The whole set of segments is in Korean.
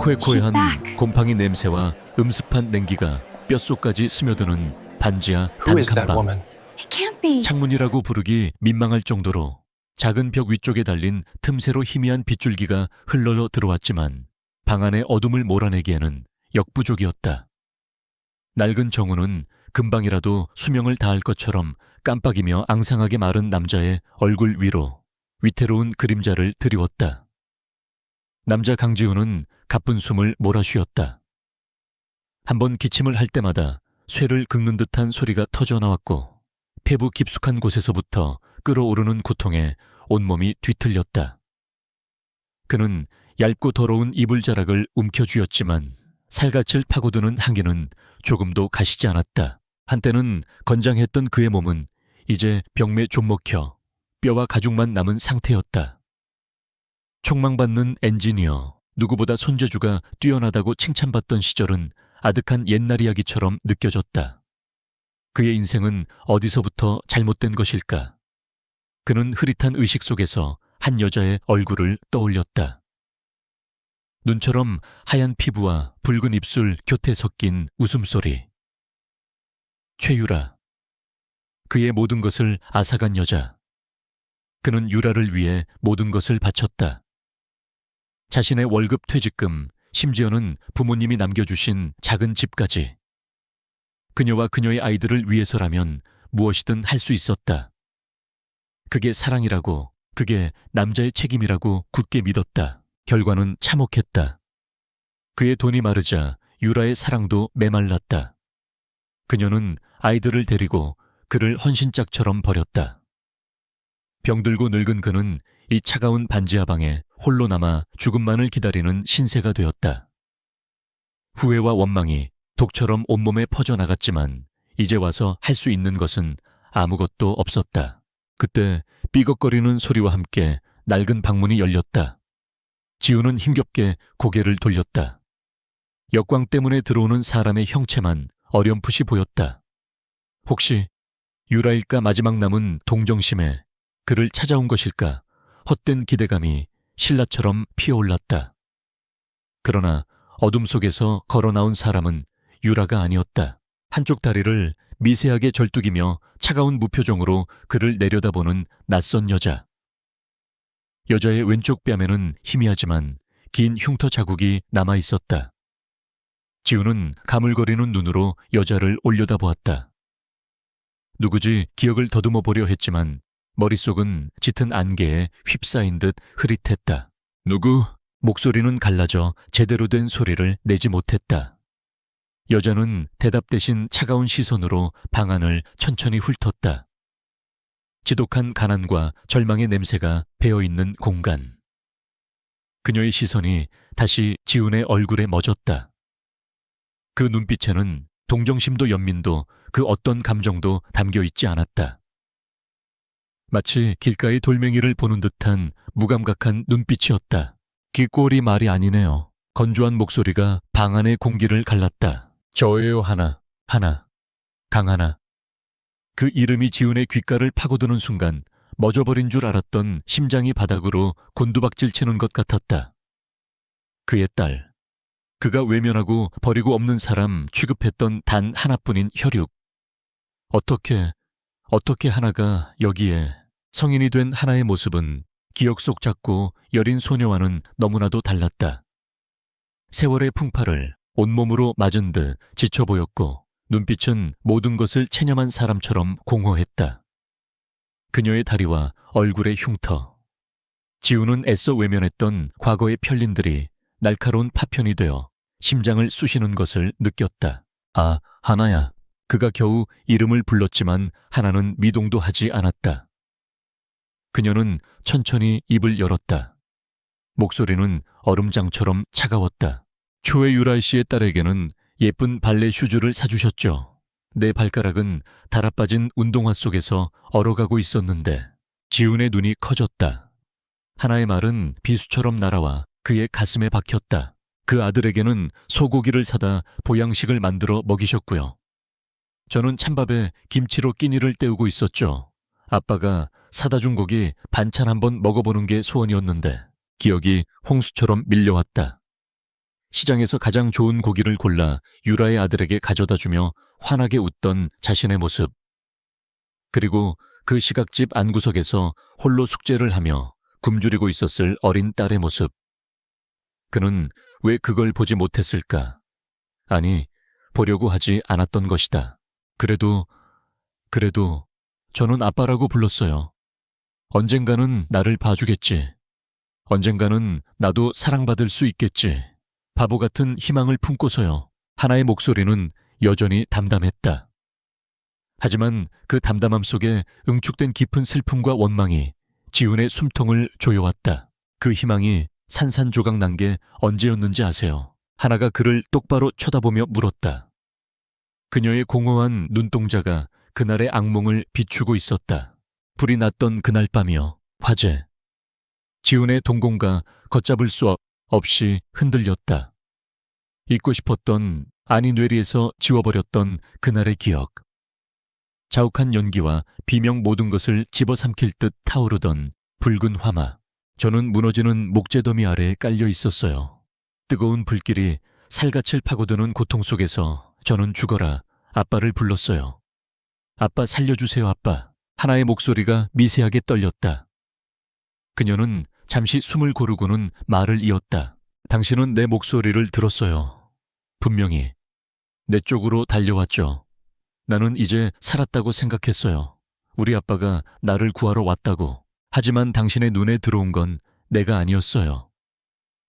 코에코에한 back. 곰팡이 냄새와 음습한 냉기가 뼛속까지 스며드는 반지하 Who is that 단칸방. woman? It can't be. 창문이라고 부르기 민망할 정도로 작은 벽 위쪽에 달린 틈새로 희미한 빗줄기가 흘러 들어왔지만 방 안의 어둠을 몰아내기에는 역부족이었다. 낡은 정우는 금방이라도 수명을 다할 것처럼 깜빡이며 앙상하게 마른 남자의 얼굴 위로 위태로운 그림자를 드리웠다. 남자 강지우는 가쁜 숨을 몰아쉬었다. 한번 기침을 할 때마다 쇠를 긁는 듯한 소리가 터져 나왔고 폐부 깊숙한 곳에서부터 끓어오르는 고통에 온몸이 뒤틀렸다. 그는 얇고 더러운 이불자락을 움켜쥐었지만 살갗을 파고드는 한기는 조금도 가시지 않았다. 한때는 건장했던 그의 몸은 이제 병매 좀먹혀 뼈와 가죽만 남은 상태였다. 촉망받는 엔지니어, 누구보다 손재주가 뛰어나다고 칭찬받던 시절은 아득한 옛날 이야기처럼 느껴졌다. 그의 인생은 어디서부터 잘못된 것일까? 그는 흐릿한 의식 속에서 한 여자의 얼굴을 떠올렸다. 눈처럼 하얀 피부와 붉은 입술 곁에 섞인 웃음소리. 최유라. 그의 모든 것을 앗아간 여자. 그는 유라를 위해 모든 것을 바쳤다. 자신의 월급 퇴직금, 심지어는 부모님이 남겨주신 작은 집까지. 그녀와 그녀의 아이들을 위해서라면 무엇이든 할 수 있었다. 그게 사랑이라고, 그게 남자의 책임이라고 굳게 믿었다. 결과는 참혹했다. 그의 돈이 마르자 유라의 사랑도 메말랐다. 그녀는 아이들을 데리고 그를 헌신짝처럼 버렸다. 병들고 늙은 그는 이 차가운 반지하 방에 홀로 남아 죽음만을 기다리는 신세가 되었다. 후회와 원망이 독처럼 온몸에 퍼져나갔지만 이제 와서 할 수 있는 것은 아무것도 없었다. 그때 삐걱거리는 소리와 함께 낡은 방문이 열렸다. 지우는 힘겹게 고개를 돌렸다. 역광 때문에 들어오는 사람의 형체만 어렴풋이 보였다. 혹시 유라일까 마지막 남은 동정심에 그를 찾아온 것일까? 헛된 기대감이 신라처럼 피어올랐다. 그러나 어둠 속에서 걸어나온 사람은 유라가 아니었다. 한쪽 다리를 미세하게 절뚝이며 차가운 무표정으로 그를 내려다보는 낯선 여자. 여자의 왼쪽 뺨에는 희미하지만 긴 흉터 자국이 남아있었다. 지우는 가물거리는 눈으로 여자를 올려다보았다. 누구지 기억을 더듬어 보려 했지만 머릿속은 짙은 안개에 휩싸인 듯 흐릿했다. 누구? 목소리는 갈라져 제대로 된 소리를 내지 못했다. 여자는 대답 대신 차가운 시선으로 방 안을 천천히 훑었다. 지독한 가난과 절망의 냄새가 배어있는 공간. 그녀의 시선이 다시 지훈의 얼굴에 멎었다. 그 눈빛에는 동정심도 연민도 그 어떤 감정도 담겨있지 않았다. 마치 길가의 돌멩이를 보는 듯한 무감각한 눈빛이었다. 귓골이 말이 아니네요. 건조한 목소리가 방 안의 공기를 갈랐다. 저예요 하나, 강하나. 그 이름이 지훈의 귓가를 파고드는 순간 멎어버린 줄 알았던 심장이 바닥으로 곤두박질 치는 것 같았다. 그의 딸. 그가 외면하고 버리고 없는 사람 취급했던 단 하나뿐인 혈육. 어떻게 하나가 여기에. 성인이 된 하나의 모습은 기억 속 작고 여린 소녀와는 너무나도 달랐다. 세월의 풍파를 온몸으로 맞은 듯 지쳐 보였고 눈빛은 모든 것을 체념한 사람처럼 공허했다. 그녀의 다리와 얼굴의 흉터. 지우는 애써 외면했던 과거의 편린들이 날카로운 파편이 되어 심장을 쑤시는 것을 느꼈다. 아, 하나야. 그가 겨우 이름을 불렀지만 하나는 미동도 하지 않았다. 그녀는 천천히 입을 열었다. 목소리는 얼음장처럼 차가웠다. 초의 유라 씨의 딸에게는 예쁜 발레 슈즈를 사주셨죠. 내 발가락은 달아빠진 운동화 속에서 얼어가고 있었는데 지훈의 눈이 커졌다. 하나의 말은 비수처럼 날아와 그의 가슴에 박혔다. 그 아들에게는 소고기를 사다 보양식을 만들어 먹이셨고요. 저는 찬밥에 김치로 끼니를 때우고 있었죠. 아빠가 사다 준 고기 반찬 한번 먹어보는 게 소원이었는데 기억이 홍수처럼 밀려왔다. 시장에서 가장 좋은 고기를 골라 유라의 아들에게 가져다 주며 환하게 웃던 자신의 모습. 그리고 그 시각집 안구석에서 홀로 숙제를 하며 굶주리고 있었을 어린 딸의 모습. 그는 왜 그걸 보지 못했을까? 아니, 보려고 하지 않았던 것이다. 그래도 저는 아빠라고 불렀어요. 언젠가는 나를 봐주겠지. 언젠가는 나도 사랑받을 수 있겠지. 바보 같은 희망을 품고서요. 하나의 목소리는 여전히 담담했다. 하지만 그 담담함 속에 응축된 깊은 슬픔과 원망이 지훈의 숨통을 조여왔다. 그 희망이 산산조각 난 게 언제였는지 아세요? 하나가 그를 똑바로 쳐다보며 물었다. 그녀의 공허한 눈동자가 그날의 악몽을 비추고 있었다. 불이 났던 그날 밤이요. 화재. 지훈의 동공과 걷잡을 수 없이 흔들렸다. 잊고 싶었던, 아니 뇌리에서 지워버렸던 그날의 기억. 자욱한 연기와 비명 모든 것을 집어삼킬 듯 타오르던 붉은 화마. 저는 무너지는 목재더미 아래에 깔려 있었어요. 뜨거운 불길이 살갗을 파고드는 고통 속에서 저는 죽어라 아빠를 불렀어요. 아빠 살려주세요 아빠. 하나의 목소리가 미세하게 떨렸다. 그녀는 잠시 숨을 고르고는 말을 이었다. 당신은 내 목소리를 들었어요. 분명히. 내 쪽으로 달려왔죠. 나는 이제 살았다고 생각했어요. 우리 아빠가 나를 구하러 왔다고. 하지만 당신의 눈에 들어온 건 내가 아니었어요.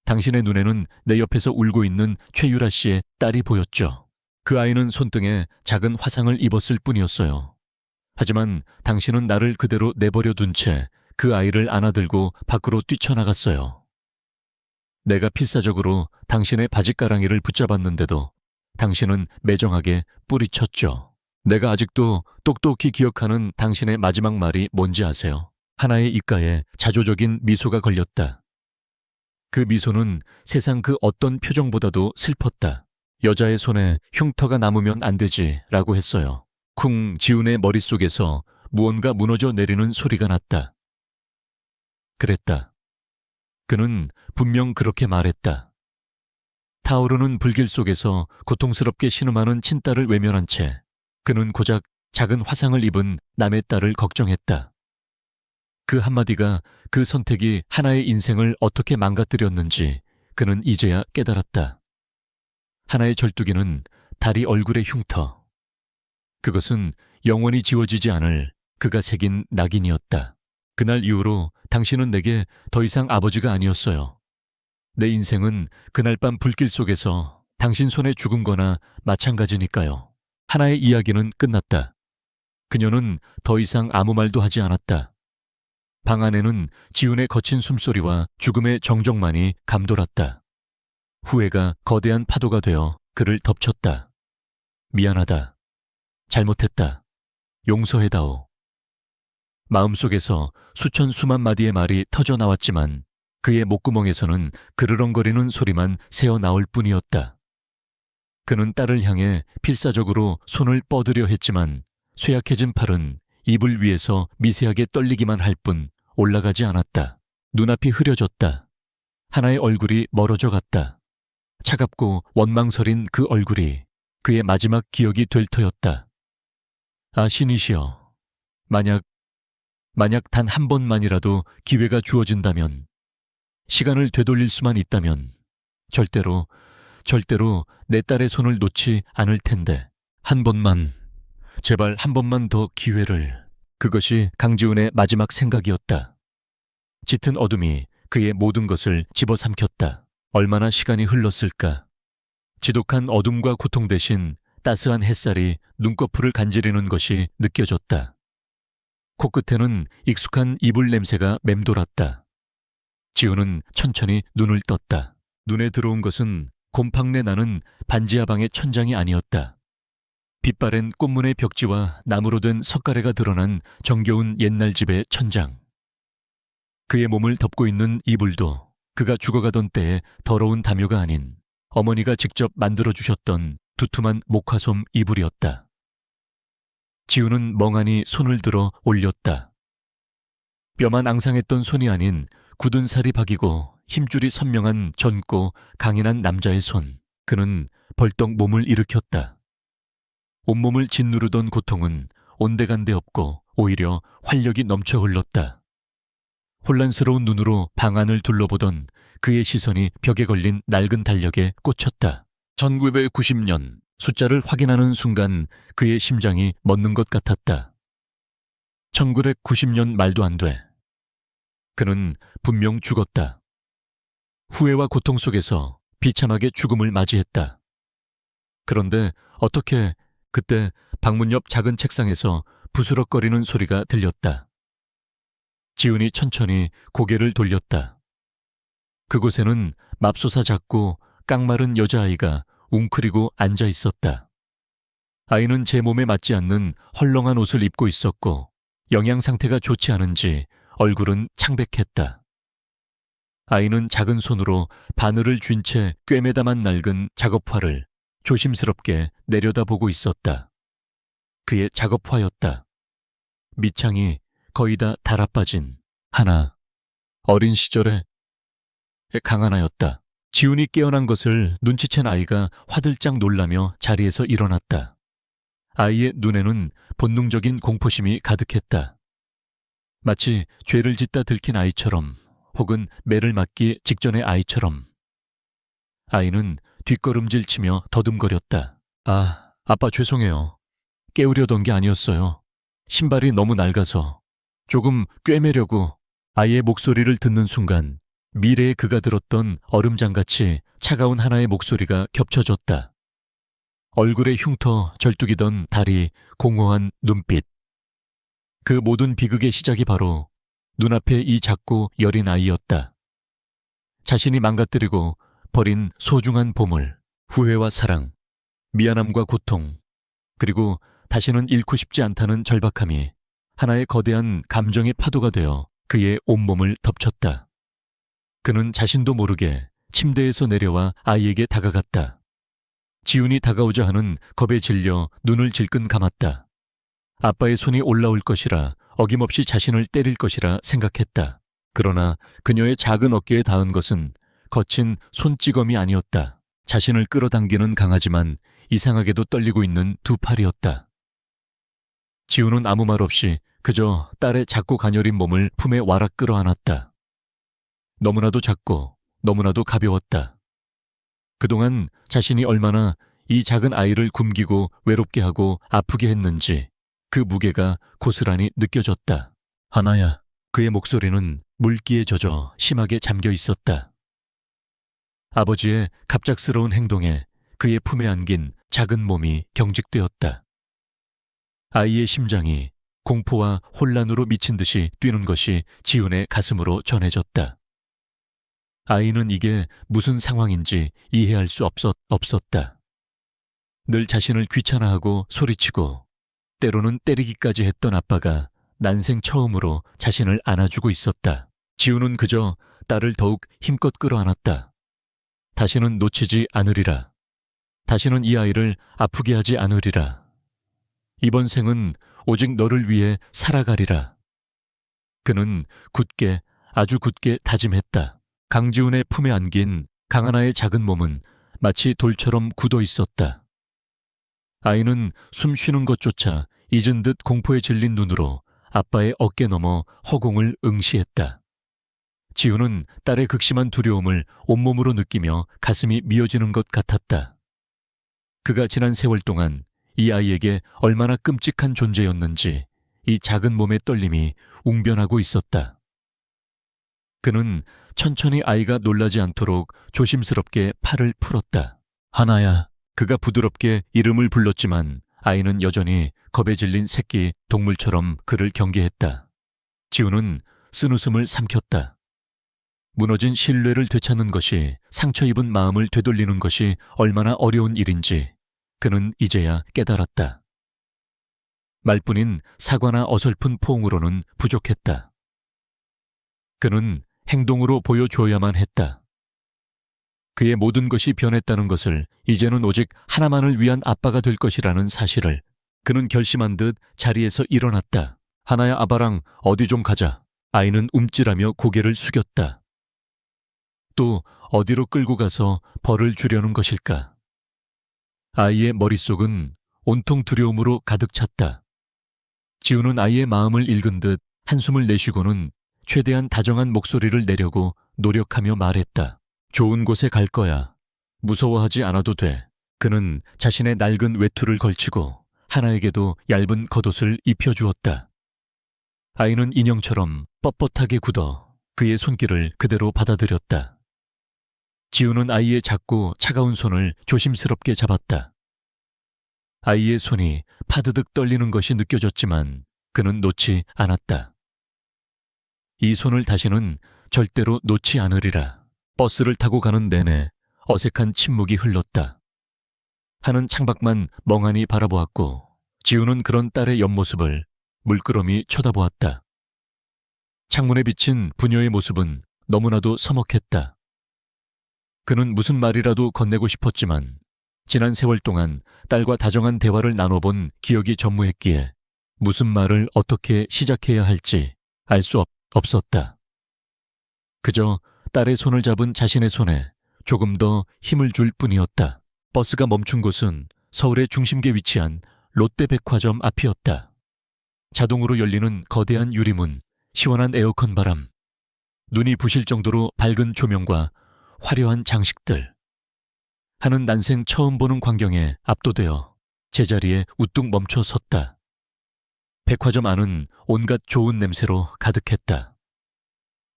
당신의 눈에는 내 옆에서 울고 있는 최유라 씨의 딸이 보였죠. 그 아이는 손등에 작은 화상을 입었을 뿐이었어요. 하지만 당신은 나를 그대로 내버려 둔 채 그 아이를 안아들고 밖으로 뛰쳐나갔어요. 내가 필사적으로 당신의 바짓가랑이를 붙잡았는데도 당신은 매정하게 뿌리쳤죠. 내가 아직도 똑똑히 기억하는 당신의 마지막 말이 뭔지 아세요? 하나의 입가에 자조적인 미소가 걸렸다. 그 미소는 세상 그 어떤 표정보다도 슬펐다. 여자의 손에 흉터가 남으면 안 되지 라고 했어요. 쿵. 지훈의 머릿속에서 무언가 무너져 내리는 소리가 났다. 그랬다. 그는 분명 그렇게 말했다. 타오르는 불길 속에서 고통스럽게 신음하는 친딸을 외면한 채 그는 고작 작은 화상을 입은 남의 딸을 걱정했다. 그 한마디가, 그 선택이 하나의 인생을 어떻게 망가뜨렸는지 그는 이제야 깨달았다. 하나의 절뚝이는 다리 얼굴의 흉터. 그것은 영원히 지워지지 않을 그가 새긴 낙인이었다. 그날 이후로 당신은 내게 더 이상 아버지가 아니었어요. 내 인생은 그날 밤 불길 속에서 당신 손에 죽은 거나 마찬가지니까요. 하나의 이야기는 끝났다. 그녀는 더 이상 아무 말도 하지 않았다. 방 안에는 지훈의 거친 숨소리와 죽음의 정적만이 감돌았다. 후회가 거대한 파도가 되어 그를 덮쳤다. 미안하다. 잘못했다. 용서해다오. 마음속에서 수천 수만 마디의 말이 터져 나왔지만 그의 목구멍에서는 그르렁거리는 소리만 새어나올 뿐이었다. 그는 딸을 향해 필사적으로 손을 뻗으려 했지만 쇠약해진 팔은 이불 위에서 미세하게 떨리기만 할 뿐 올라가지 않았다. 눈앞이 흐려졌다. 하나의 얼굴이 멀어져 갔다. 차갑고 원망설인 그 얼굴이 그의 마지막 기억이 될 터였다. 아, 신이시여. 만약 단 한 번만이라도 기회가 주어진다면, 시간을 되돌릴 수만 있다면 절대로 내 딸의 손을 놓지 않을 텐데. 한 번만, 제발 한 번만 더 기회를. 그것이 강지훈의 마지막 생각이었다. 짙은 어둠이 그의 모든 것을 집어삼켰다. 얼마나 시간이 흘렀을까. 지독한 어둠과 고통 대신 따스한 햇살이 눈꺼풀을 간지리는 것이 느껴졌다. 코끝에는 익숙한 이불 냄새가 맴돌았다. 지훈은 천천히 눈을 떴다. 눈에 들어온 것은 곰팡내 나는 반지하 방의 천장이 아니었다. 빛바랜 꽃문의 벽지와 나무로 된 석가래가 드러난 정겨운 옛날 집의 천장. 그의 몸을 덮고 있는 이불도 그가 죽어가던 때의 더러운 담요가 아닌 어머니가 직접 만들어주셨던 두툼한 목화솜 이불이었다. 지훈은 멍하니 손을 들어 올렸다. 뼈만 앙상했던 손이 아닌 굳은 살이 박이고 힘줄이 선명한 젊고 강인한 남자의 손. 그는 벌떡 몸을 일으켰다. 온몸을 짓누르던 고통은 온데간데 없고 오히려 활력이 넘쳐 흘렀다. 혼란스러운 눈으로 방 안을 둘러보던 그의 시선이 벽에 걸린 낡은 달력에 꽂혔다. 1990년 숫자를 확인하는 순간 그의 심장이 멎는 것 같았다. 1990년 말도 안 돼. 그는 분명 죽었다. 후회와 고통 속에서 비참하게 죽음을 맞이했다. 그런데 어떻게 그때 방문 옆 작은 책상에서 부스럭거리는 소리가 들렸다. 지훈이 천천히 고개를 돌렸다. 그곳에는 맙소사 작고 깡마른 여자아이가 웅크리고 앉아 있었다. 아이는 제 몸에 맞지 않는 헐렁한 옷을 입고 있었고 영양 상태가 좋지 않은지 얼굴은 창백했다. 아이는 작은 손으로 바늘을 쥔 채 꿰매다만 낡은 작업화를 조심스럽게 내려다보고 있었다. 그의 작업화였다. 밑창이 거의 다 달아빠진 하나, 어린 시절의 강하나였다. 지훈이 깨어난 것을 눈치챈 아이가 화들짝 놀라며 자리에서 일어났다. 아이의 눈에는 본능적인 공포심이 가득했다. 마치 죄를 짓다 들킨 아이처럼 혹은 매를 맞기 직전의 아이처럼. 아이는 뒷걸음질 치며 더듬거렸다. 아빠 죄송해요. 깨우려던 게 아니었어요. 신발이 너무 낡아서. 조금 꿰매려고. 아이의 목소리를 듣는 순간 미래의 그가 들었던 얼음장같이 차가운 하나의 목소리가 겹쳐졌다. 얼굴에 흉터 절뚝이던 다리, 공허한 눈빛. 그 모든 비극의 시작이 바로 눈앞에 이 작고 여린 아이였다. 자신이 망가뜨리고 버린 소중한 보물, 후회와 사랑, 미안함과 고통, 그리고 다시는 잃고 싶지 않다는 절박함이 하나의 거대한 감정의 파도가 되어 그의 온몸을 덮쳤다. 그는 자신도 모르게 침대에서 내려와 아이에게 다가갔다. 지훈이 다가오자 하는 겁에 질려 눈을 질끈 감았다. 아빠의 손이 올라올 것이라 어김없이 자신을 때릴 것이라 생각했다. 그러나 그녀의 작은 어깨에 닿은 것은 거친 손찌검이 아니었다. 자신을 끌어당기는 강하지만 이상하게도 떨리고 있는 두 팔이었다. 지훈은 아무 말 없이 그저 딸의 작고 가녀린 몸을 품에 와락 끌어안았다. 너무나도 작고 너무나도 가벼웠다. 그동안 자신이 얼마나 이 작은 아이를 굶기고 외롭게 하고 아프게 했는지 그 무게가 고스란히 느껴졌다. 하나야. 그의 목소리는 물기에 젖어 심하게 잠겨 있었다. 아버지의 갑작스러운 행동에 그의 품에 안긴 작은 몸이 경직되었다. 아이의 심장이 공포와 혼란으로 미친 듯이 뛰는 것이 지훈의 가슴으로 전해졌다. 아이는 이게 무슨 상황인지 이해할 수 없었다. 늘 자신을 귀찮아하고 소리치고 때로는 때리기까지 했던 아빠가 난생 처음으로 자신을 안아주고 있었다. 지훈은 그저 딸을 더욱 힘껏 끌어안았다. 다시는 놓치지 않으리라. 다시는 이 아이를 아프게 하지 않으리라. 이번 생은 오직 너를 위해 살아가리라. 그는 굳게, 아주 굳게 다짐했다. 강지훈의 품에 안긴 강하나의 작은 몸은 마치 돌처럼 굳어 있었다. 아이는 숨 쉬는 것조차 잊은 듯 공포에 질린 눈으로 아빠의 어깨 너머 허공을 응시했다. 지훈은 딸의 극심한 두려움을 온몸으로 느끼며 가슴이 미어지는 것 같았다. 그가 지난 세월 동안 이 아이에게 얼마나 끔찍한 존재였는지 이 작은 몸의 떨림이 웅변하고 있었다. 그는 천천히 아이가 놀라지 않도록 조심스럽게 팔을 풀었다. 하나야. 그가 부드럽게 이름을 불렀지만 아이는 여전히 겁에 질린 새끼 동물처럼 그를 경계했다. 지훈은 쓴웃음을 삼켰다. 무너진 신뢰를 되찾는 것이, 상처 입은 마음을 되돌리는 것이 얼마나 어려운 일인지 그는 이제야 깨달았다. 말뿐인 사과나 어설픈 포옹으로는 부족했다. 그는 행동으로 보여줘야만 했다. 그의 모든 것이 변했다는 것을, 이제는 오직 하나만을 위한 아빠가 될 것이라는 사실을 그는 결심한 듯 자리에서 일어났다. 하나야, 아바랑 어디 좀 가자. 아이는 움찔하며 고개를 숙였다. 또 어디로 끌고 가서 벌을 주려는 것일까? 아이의 머릿속은 온통 두려움으로 가득 찼다. 지우는 아이의 마음을 읽은 듯 한숨을 내쉬고는 최대한 다정한 목소리를 내려고 노력하며 말했다. 좋은 곳에 갈 거야. 무서워하지 않아도 돼. 그는 자신의 낡은 외투를 걸치고 하나에게도 얇은 겉옷을 입혀주었다. 아이는 인형처럼 뻣뻣하게 굳어 그의 손길을 그대로 받아들였다. 지우는 아이의 작고 차가운 손을 조심스럽게 잡았다. 아이의 손이 파드득 떨리는 것이 느껴졌지만 그는 놓지 않았다. 이 손을 다시는 절대로 놓지 않으리라. 버스를 타고 가는 내내 어색한 침묵이 흘렀다. 하는 창밖만 멍하니 바라보았고 지우는 그런 딸의 옆모습을 물끄러미 쳐다보았다. 창문에 비친 부녀의 모습은 너무나도 서먹했다. 그는 무슨 말이라도 건네고 싶었지만 지난 세월 동안 딸과 다정한 대화를 나눠본 기억이 전무했기에 무슨 말을 어떻게 시작해야 할지 알 수 없었다. 그저 딸의 손을 잡은 자신의 손에 조금 더 힘을 줄 뿐이었다. 버스가 멈춘 곳은 서울의 중심지에 위치한 롯데백화점 앞이었다. 자동으로 열리는 거대한 유리문, 시원한 에어컨 바람, 눈이 부실 정도로 밝은 조명과 화려한 장식들. 하는 난생 처음 보는 광경에 압도되어 제자리에 우뚝 멈춰 섰다. 백화점 안은 온갖 좋은 냄새로 가득했다.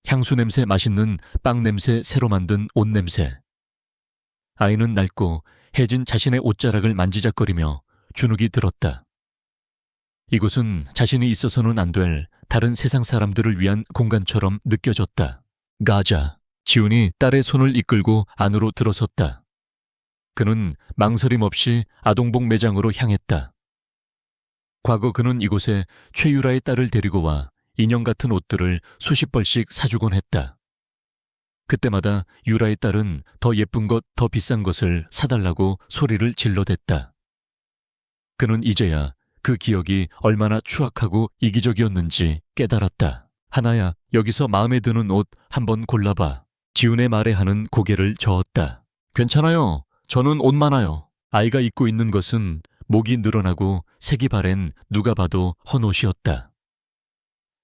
향수 냄새, 맛있는 빵 냄새, 새로 만든 옷 냄새. 아이는 낡고 해진 자신의 옷자락을 만지작거리며 주눅이 들었다. 이곳은 자신이 있어서는 안 될 다른 세상 사람들을 위한 공간처럼 느껴졌다. 가자. 지훈이 딸의 손을 이끌고 안으로 들어섰다. 그는 망설임 없이 아동복 매장으로 향했다. 과거 그는 이곳에 최유라의 딸을 데리고 와 인형 같은 옷들을 수십 벌씩 사주곤 했다. 그때마다 유라의 딸은 더 예쁜 것, 더 비싼 것을 사달라고 소리를 질러댔다. 그는 이제야 그 기억이 얼마나 추악하고 이기적이었는지 깨달았다. 하나야, 여기서 마음에 드는 옷 한번 골라봐. 지훈의 말에 하는 고개를 저었다. 괜찮아요. 저는 옷 많아요. 아이가 입고 있는 것은 목이 늘어나고 색이 바랜 누가 봐도 헌옷이었다.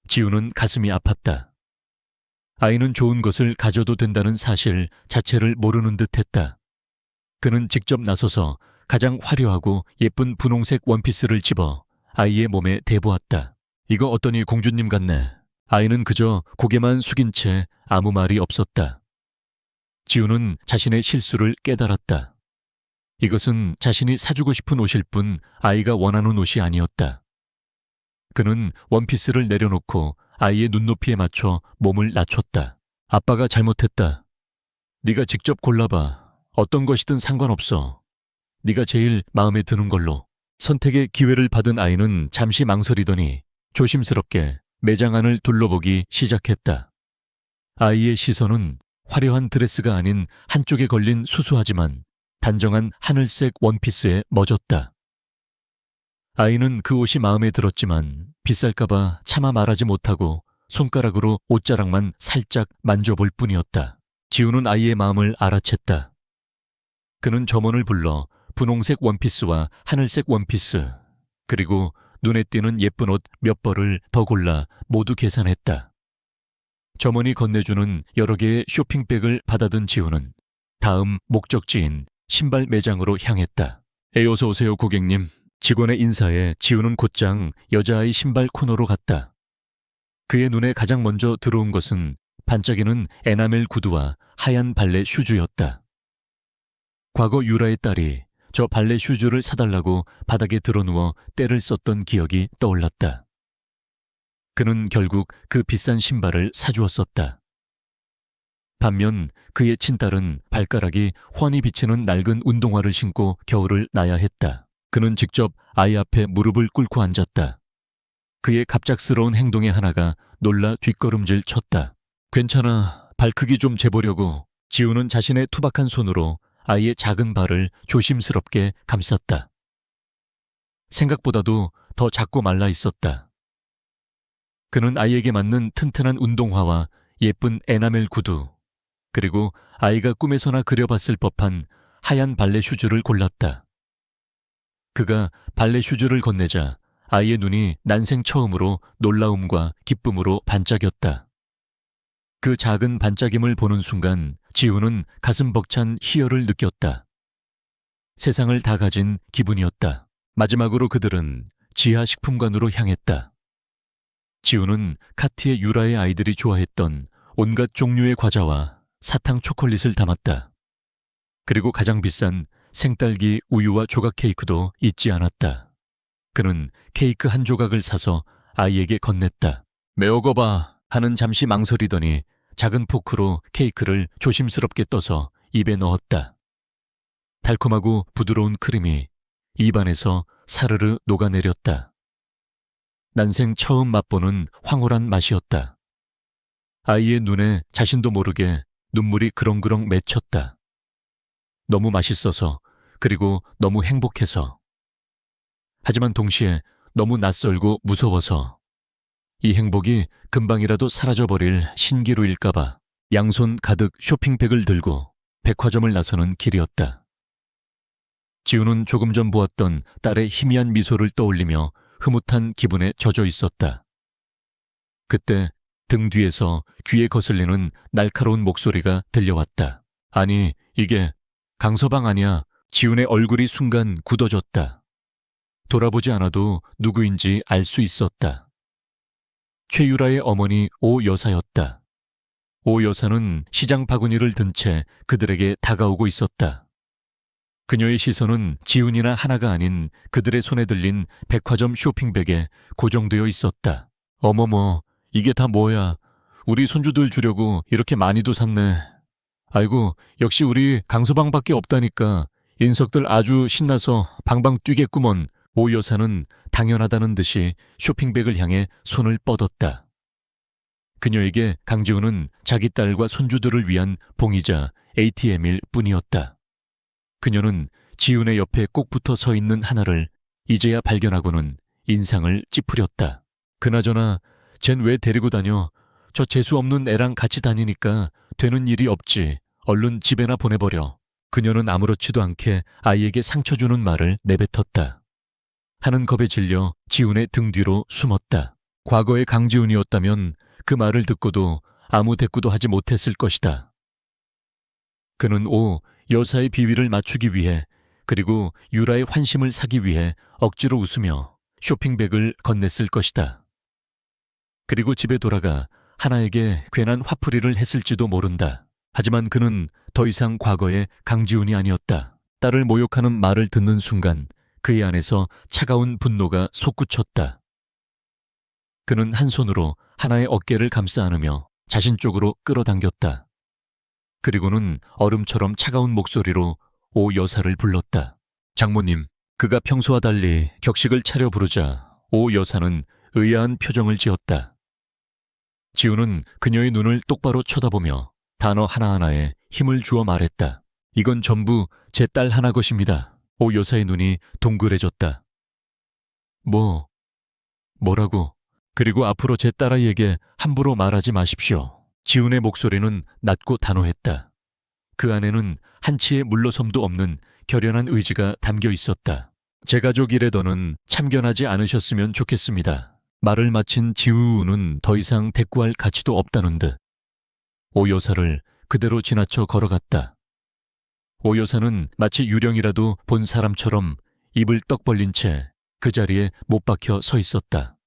지훈은 가슴이 아팠다. 아이는 좋은 것을 가져도 된다는 사실 자체를 모르는 듯했다. 그는 직접 나서서 가장 화려하고 예쁜 분홍색 원피스를 집어 아이의 몸에 대보았다. 이거 어떠니 공주님 같네. 아이는 그저 고개만 숙인 채 아무 말이 없었다. 지훈은 자신의 실수를 깨달았다. 이것은 자신이 사주고 싶은 옷일 뿐 아이가 원하는 옷이 아니었다. 그는 원피스를 내려놓고 아이의 눈높이에 맞춰 몸을 낮췄다. 아빠가 잘못했다. 네가 직접 골라봐. 어떤 것이든 상관없어. 네가 제일 마음에 드는 걸로. 선택의 기회를 받은 아이는 잠시 망설이더니 조심스럽게 매장 안을 둘러보기 시작했다. 아이의 시선은 화려한 드레스가 아닌 한쪽에 걸린 수수하지만 단정한 하늘색 원피스에 멎었다. 아이는 그 옷이 마음에 들었지만 비쌀까봐 차마 말하지 못하고 손가락으로 옷자락만 살짝 만져볼 뿐이었다. 지우는 아이의 마음을 알아챘다. 그는 점원을 불러 분홍색 원피스와 하늘색 원피스, 그리고 눈에 띄는 예쁜 옷 몇 벌을 더 골라 모두 계산했다. 점원이 건네주는 여러 개의 쇼핑백을 받아든 지우는 다음 목적지인 신발 매장으로 향했다. 어서 오세요, 고객님. 직원의 인사에 지우는 곧장 여자아이 신발 코너로 갔다. 그의 눈에 가장 먼저 들어온 것은 반짝이는 에나멜 구두와 하얀 발레 슈즈였다. 과거 유라의 딸이 저 발레 슈즈를 사달라고 바닥에 드러누워 때를 썼던 기억이 떠올랐다. 그는 결국 그 비싼 신발을 사주었었다. 반면 그의 친딸은 발가락이 훤히 비치는 낡은 운동화를 신고 겨울을 나야 했다. 그는 직접 아이 앞에 무릎을 꿇고 앉았다. 그의 갑작스러운 행동의 하나가 놀라 뒷걸음질 쳤다. 괜찮아, 발 크기 좀 재보려고. 지우는 자신의 투박한 손으로 아이의 작은 발을 조심스럽게 감쌌다. 생각보다도 더 작고 말라 있었다. 그는 아이에게 맞는 튼튼한 운동화와 예쁜 에나멜 구두, 그리고 아이가 꿈에서나 그려봤을 법한 하얀 발레 슈즈를 골랐다. 그가 발레 슈즈를 건네자 아이의 눈이 난생 처음으로 놀라움과 기쁨으로 반짝였다. 그 작은 반짝임을 보는 순간 지우는 가슴 벅찬 희열을 느꼈다. 세상을 다 가진 기분이었다. 마지막으로 그들은 지하 식품관으로 향했다. 지우는 카티의 유라의 아이들이 좋아했던 온갖 종류의 과자와 사탕 초콜릿을 담았다. 그리고 가장 비싼 생딸기 우유와 조각 케이크도 잊지 않았다. 그는 케이크 한 조각을 사서 아이에게 건넸다. 매워거봐 하는 잠시 망설이더니 작은 포크로 케이크를 조심스럽게 떠서 입에 넣었다. 달콤하고 부드러운 크림이 입안에서 사르르 녹아내렸다. 난생 처음 맛보는 황홀한 맛이었다. 아이의 눈에 자신도 모르게 눈물이 그렁그렁 맺혔다. 너무 맛있어서, 그리고 너무 행복해서. 하지만 동시에 너무 낯설고 무서워서. 이 행복이 금방이라도 사라져버릴 신기루일까봐 양손 가득 쇼핑백을 들고 백화점을 나서는 길이었다. 지우는 조금 전 보았던 딸의 희미한 미소를 떠올리며 흐뭇한 기분에 젖어 있었다. 그때 등 뒤에서 귀에 거슬리는 날카로운 목소리가 들려왔다. 아니, 이게 강서방 아니야. 지훈의 얼굴이 순간 굳어졌다. 돌아보지 않아도 누구인지 알 수 있었다. 최유라의 어머니 오 여사였다. 오 여사는 시장 바구니를 든 채 그들에게 다가오고 있었다. 그녀의 시선은 지훈이나 하나가 아닌 그들의 손에 들린 백화점 쇼핑백에 고정되어 있었다. 어머머, 이게 다 뭐야. 우리 손주들 주려고 이렇게 많이도 샀네. 아이고, 역시 우리 강서방밖에 없다니까. 인석들 아주 신나서 방방 뛰겠구먼. 오 여사는 당연하다는 듯이 쇼핑백을 향해 손을 뻗었다. 그녀에게 강지훈은 자기 딸과 손주들을 위한 봉이자 ATM일 뿐이었다. 그녀는 지훈의 옆에 꼭 붙어 서 있는 하나를 이제야 발견하고는 인상을 찌푸렸다. 그나저나 쟨 왜 데리고 다녀? 저 재수 없는 애랑 같이 다니니까 되는 일이 없지. 얼른 집에나 보내버려. 그녀는 아무렇지도 않게 아이에게 상처 주는 말을 내뱉었다. 하는 겁에 질려 지훈의 등 뒤로 숨었다. 과거의 강지훈이었다면 그 말을 듣고도 아무 대꾸도 하지 못했을 것이다. 그는 오 여사의 비위를 맞추기 위해, 그리고 유라의 환심을 사기 위해 억지로 웃으며 쇼핑백을 건넸을 것이다. 그리고 집에 돌아가 하나에게 괜한 화풀이를 했을지도 모른다. 하지만 그는 더 이상 과거의 강지훈이 아니었다. 딸을 모욕하는 말을 듣는 순간 그의 안에서 차가운 분노가 솟구쳤다. 그는 한 손으로 하나의 어깨를 감싸 안으며 자신 쪽으로 끌어당겼다. 그리고는 얼음처럼 차가운 목소리로 오 여사를 불렀다. 장모님, 그가 평소와 달리 격식을 차려 부르자 오 여사는 의아한 표정을 지었다. 지우는 그녀의 눈을 똑바로 쳐다보며 단어 하나하나에 힘을 주어 말했다. 이건 전부 제 딸 하나 것입니다. 오 여사의 눈이 동그래졌다. 뭐라고? 그리고 앞으로 제 딸아이에게 함부로 말하지 마십시오. 지훈의 목소리는 낮고 단호했다. 그 안에는 한치의 물러섬도 없는 결연한 의지가 담겨 있었다. 제 가족이라더는 참견하지 않으셨으면 좋겠습니다. 말을 마친 지우는 더 이상 대꾸할 가치도 없다는 듯 오 여사를 그대로 지나쳐 걸어갔다. 오 여사는 마치 유령이라도 본 사람처럼 입을 떡 벌린 채 그 자리에 못 박혀 서 있었다.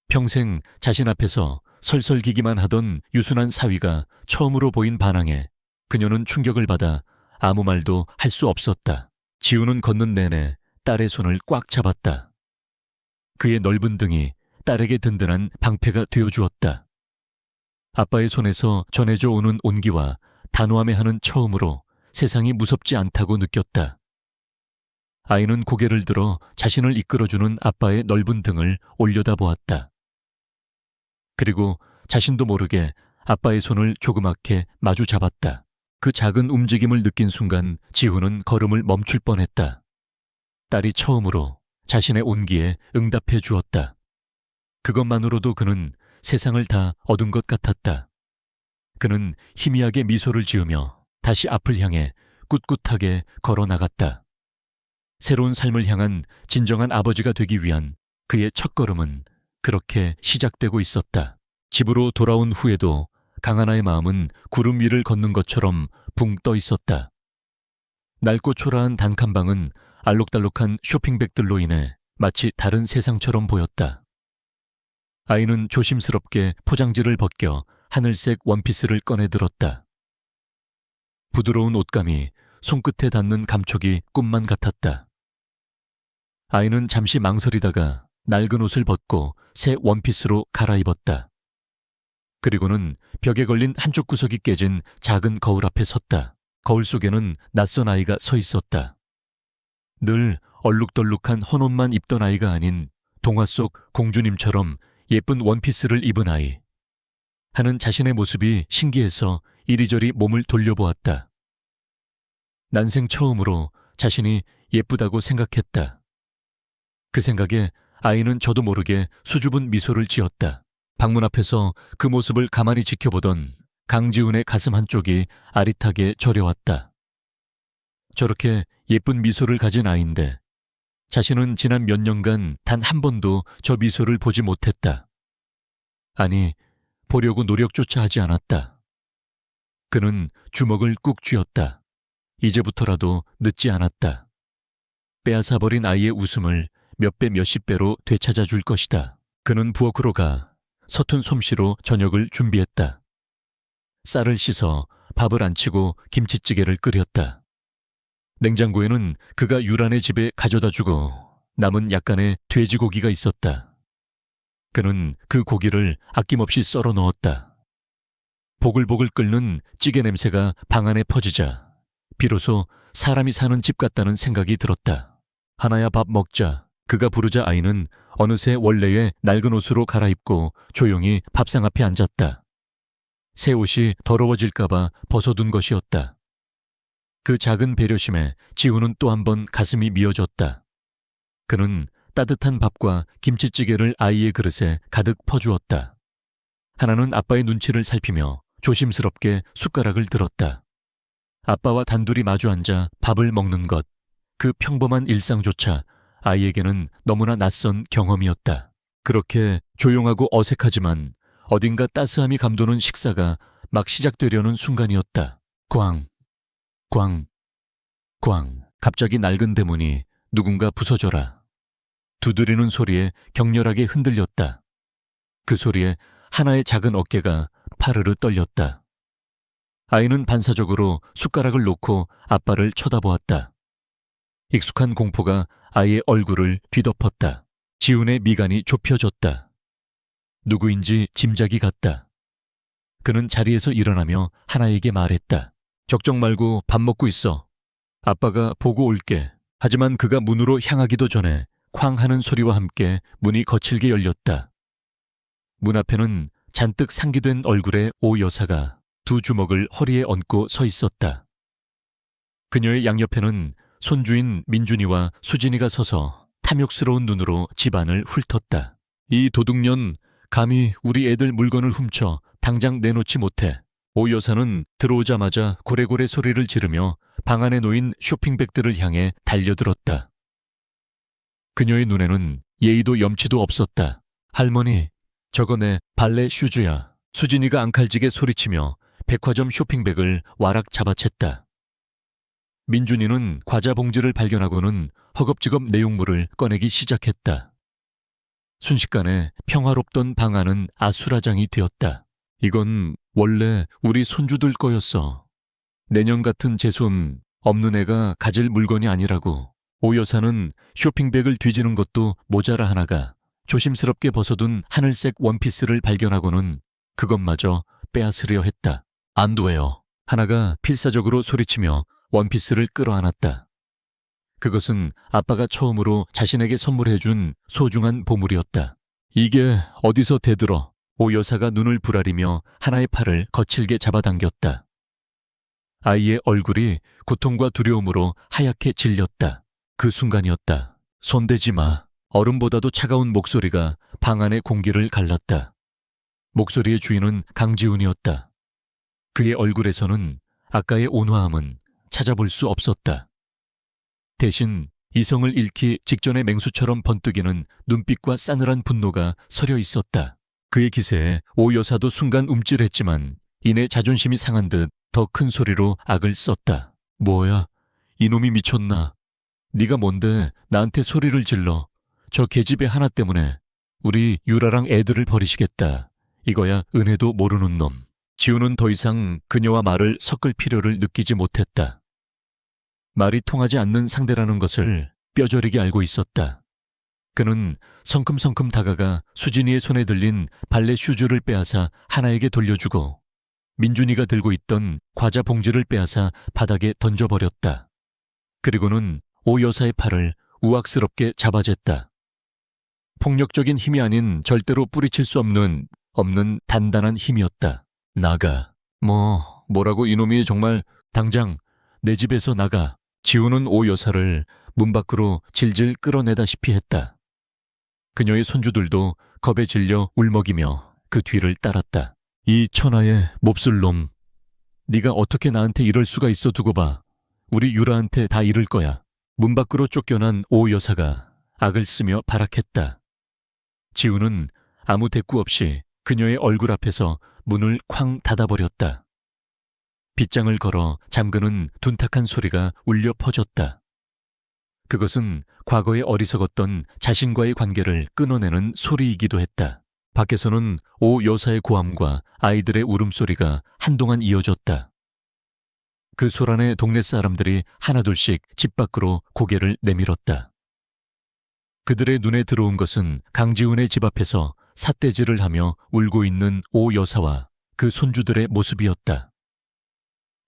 평생 자신 앞에서 설설기기만 하던 유순한 사위가 처음으로 보인 반항에 그녀는 충격을 받아 아무 말도 할 수 없었다. 지우는 걷는 내내 딸의 손을 꽉 잡았다. 그의 넓은 등이 딸에게 든든한 방패가 되어주었다. 아빠의 손에서 전해져 오는 온기와 단호함에 하는 처음으로 세상이 무섭지 않다고 느꼈다. 아이는 고개를 들어 자신을 이끌어주는 아빠의 넓은 등을 올려다보았다. 그리고 자신도 모르게 아빠의 손을 조그맣게 마주 잡았다. 그 작은 움직임을 느낀 순간 지훈은 걸음을 멈출 뻔했다. 딸이 처음으로 자신의 온기에 응답해 주었다. 그것만으로도 그는 세상을 다 얻은 것 같았다. 그는 희미하게 미소를 지으며 다시 앞을 향해 꿋꿋하게 걸어 나갔다. 새로운 삶을 향한 진정한 아버지가 되기 위한 그의 첫걸음은 그렇게 시작되고 있었다. 집으로 돌아온 후에도 강하나의 마음은 구름 위를 걷는 것처럼 붕 떠 있었다. 낡고 초라한 단칸방은 알록달록한 쇼핑백들로 인해 마치 다른 세상처럼 보였다. 아이는 조심스럽게 포장지를 벗겨 하늘색 원피스를 꺼내 들었다. 부드러운 옷감이 손끝에 닿는 감촉이 꿈만 같았다. 아이는 잠시 망설이다가 낡은 옷을 벗고 새 원피스로 갈아입었다. 그리고는 벽에 걸린 한쪽 구석이 깨진 작은 거울 앞에 섰다. 거울 속에는 낯선 아이가 서 있었다. 늘 얼룩덜룩한 헌옷만 입던 아이가 아닌 동화 속 공주님처럼 예쁜 원피스를 입은 아이. 하는 자신의 모습이 신기해서 이리저리 몸을 돌려보았다. 난생 처음으로 자신이 예쁘다고 생각했다. 그 생각에 아이는 저도 모르게 수줍은 미소를 지었다. 방문 앞에서 그 모습을 가만히 지켜보던 강지훈의 가슴 한쪽이 아릿하게 저려왔다. 저렇게 예쁜 미소를 가진 아이인데 자신은 지난 몇 년간 단 한 번도 저 미소를 보지 못했다. 아니, 보려고 노력조차 하지 않았다. 그는 주먹을 꾹 쥐었다. 이제부터라도 늦지 않았다. 빼앗아버린 아이의 웃음을 몇 배 몇십 배로 되찾아 줄 것이다. 그는 부엌으로 가 서툰 솜씨로 저녁을 준비했다. 쌀을 씻어 밥을 안 치고 김치찌개를 끓였다. 냉장고에는 그가 유란의 집에 가져다 주고 남은 약간의 돼지고기가 있었다. 그는 그 고기를 아낌없이 썰어 넣었다. 보글보글 끓는 찌개 냄새가 방 안에 퍼지자 비로소 사람이 사는 집 같다는 생각이 들었다. 하나야 밥 먹자. 그가 부르자 아이는 어느새 원래의 낡은 옷으로 갈아입고 조용히 밥상 앞에 앉았다. 새 옷이 더러워질까봐 벗어둔 것이었다. 그 작은 배려심에 지우는 또 한 번 가슴이 미어졌다. 그는 따뜻한 밥과 김치찌개를 아이의 그릇에 가득 퍼주었다. 하나는 아빠의 눈치를 살피며 조심스럽게 숟가락을 들었다. 아빠와 단둘이 마주 앉아 밥을 먹는 것, 그 평범한 일상조차 아이에게는 너무나 낯선 경험이었다. 그렇게 조용하고 어색하지만 어딘가 따스함이 감도는 식사가 막 시작되려는 순간이었다. 꽝, 꽝, 꽝. 갑자기 낡은 대문이 누군가 부서져라. 두드리는 소리에 격렬하게 흔들렸다. 그 소리에 하나의 작은 어깨가 파르르 떨렸다. 아이는 반사적으로 숟가락을 놓고 아빠를 쳐다보았다. 익숙한 공포가 아이의 얼굴을 뒤덮었다. 지훈의 미간이 좁혀졌다. 누구인지 짐작이 갔다. 그는 자리에서 일어나며 하나에게 말했다. 걱정 말고 밥 먹고 있어. 아빠가 보고 올게. 하지만 그가 문으로 향하기도 전에 쾅 하는 소리와 함께 문이 거칠게 열렸다. 문 앞에는 잔뜩 상기된 얼굴의 오 여사가 두 주먹을 허리에 얹고 서 있었다. 그녀의 양옆에는 손주인 민준이와 수진이가 서서 탐욕스러운 눈으로 집안을 훑었다. 이 도둑년 감히 우리 애들 물건을 훔쳐 당장 내놓지 못해. 오 여사는 들어오자마자 고래고래 소리를 지르며 방 안에 놓인 쇼핑백들을 향해 달려들었다. 그녀의 눈에는 예의도 염치도 없었다. 할머니, 저거 내 발레 슈즈야. 수진이가 앙칼지게 소리치며 백화점 쇼핑백을 와락 잡아챘다. 민준이는 과자 봉지를 발견하고는 허겁지겁 내용물을 꺼내기 시작했다. 순식간에 평화롭던 방 안은 아수라장이 되었다. 이건 원래 우리 손주들 거였어. 내년 같은 재수는 없는 애가 가질 물건이 아니라고. 오 여사는 쇼핑백을 뒤지는 것도 모자라 하나가 조심스럽게 벗어둔 하늘색 원피스를 발견하고는 그것마저 빼앗으려 했다. 안 돼요. 하나가 필사적으로 소리치며 원피스를 끌어안았다. 그것은 아빠가 처음으로 자신에게 선물해준 소중한 보물이었다. 이게 어디서 대들어? 오 여사가 눈을 부라리며 하나의 팔을 거칠게 잡아당겼다. 아이의 얼굴이 고통과 두려움으로 하얗게 질렸다. 그 순간이었다. 손대지 마. 얼음보다도 차가운 목소리가 방 안의 공기를 갈랐다. 목소리의 주인은 강지훈이었다. 그의 얼굴에서는 아까의 온화함은 찾아볼 수 없었다. 대신 이성을 잃기 직전의 맹수처럼 번뜩이는 눈빛과 싸늘한 분노가 서려 있었다. 그의 기세에 오 여사도 순간 움찔했지만 이내 자존심이 상한 듯 더 큰 소리로 악을 썼다. 뭐야, 이놈이 미쳤나? 네가 뭔데 나한테 소리를 질러. 저 계집애 하나 때문에 우리 유라랑 애들을 버리시겠다. 이거야 은혜도 모르는 놈. 지우는 더 이상 그녀와 말을 섞을 필요를 느끼지 못했다. 말이 통하지 않는 상대라는 것을 뼈저리게 알고 있었다. 그는 성큼성큼 다가가 수진이의 손에 들린 발레 슈즈를 빼앗아 하나에게 돌려주고 민준이가 들고 있던 과자 봉지를 빼앗아 바닥에 던져버렸다. 그리고는 오 여사의 팔을 우악스럽게 잡아챘다. 폭력적인 힘이 아닌 절대로 뿌리칠 수 없는 단단한 힘이었다. 나가. 뭐라고 이놈이 정말 당장 내 집에서 나가. 지우는 오 여사를 문 밖으로 질질 끌어내다시피 했다. 그녀의 손주들도 겁에 질려 울먹이며 그 뒤를 따랐다. 이 천하의 몹쓸 놈. 네가 어떻게 나한테 이럴 수가 있어. 두고 봐. 우리 유라한테 다 이를 거야. 문 밖으로 쫓겨난 오 여사가 악을 쓰며 발악했다. 지우는 아무 대꾸 없이 그녀의 얼굴 앞에서 문을 쾅 닫아버렸다. 빗장을 걸어 잠그는 둔탁한 소리가 울려 퍼졌다. 그것은 과거에 어리석었던 자신과의 관계를 끊어내는 소리이기도 했다. 밖에서는 오 여사의 고함과 아이들의 울음소리가 한동안 이어졌다. 그 소란에 동네 사람들이 하나둘씩 집 밖으로 고개를 내밀었다. 그들의 눈에 들어온 것은 강지훈의 집 앞에서 삿대질을 하며 울고 있는 오 여사와 그 손주들의 모습이었다.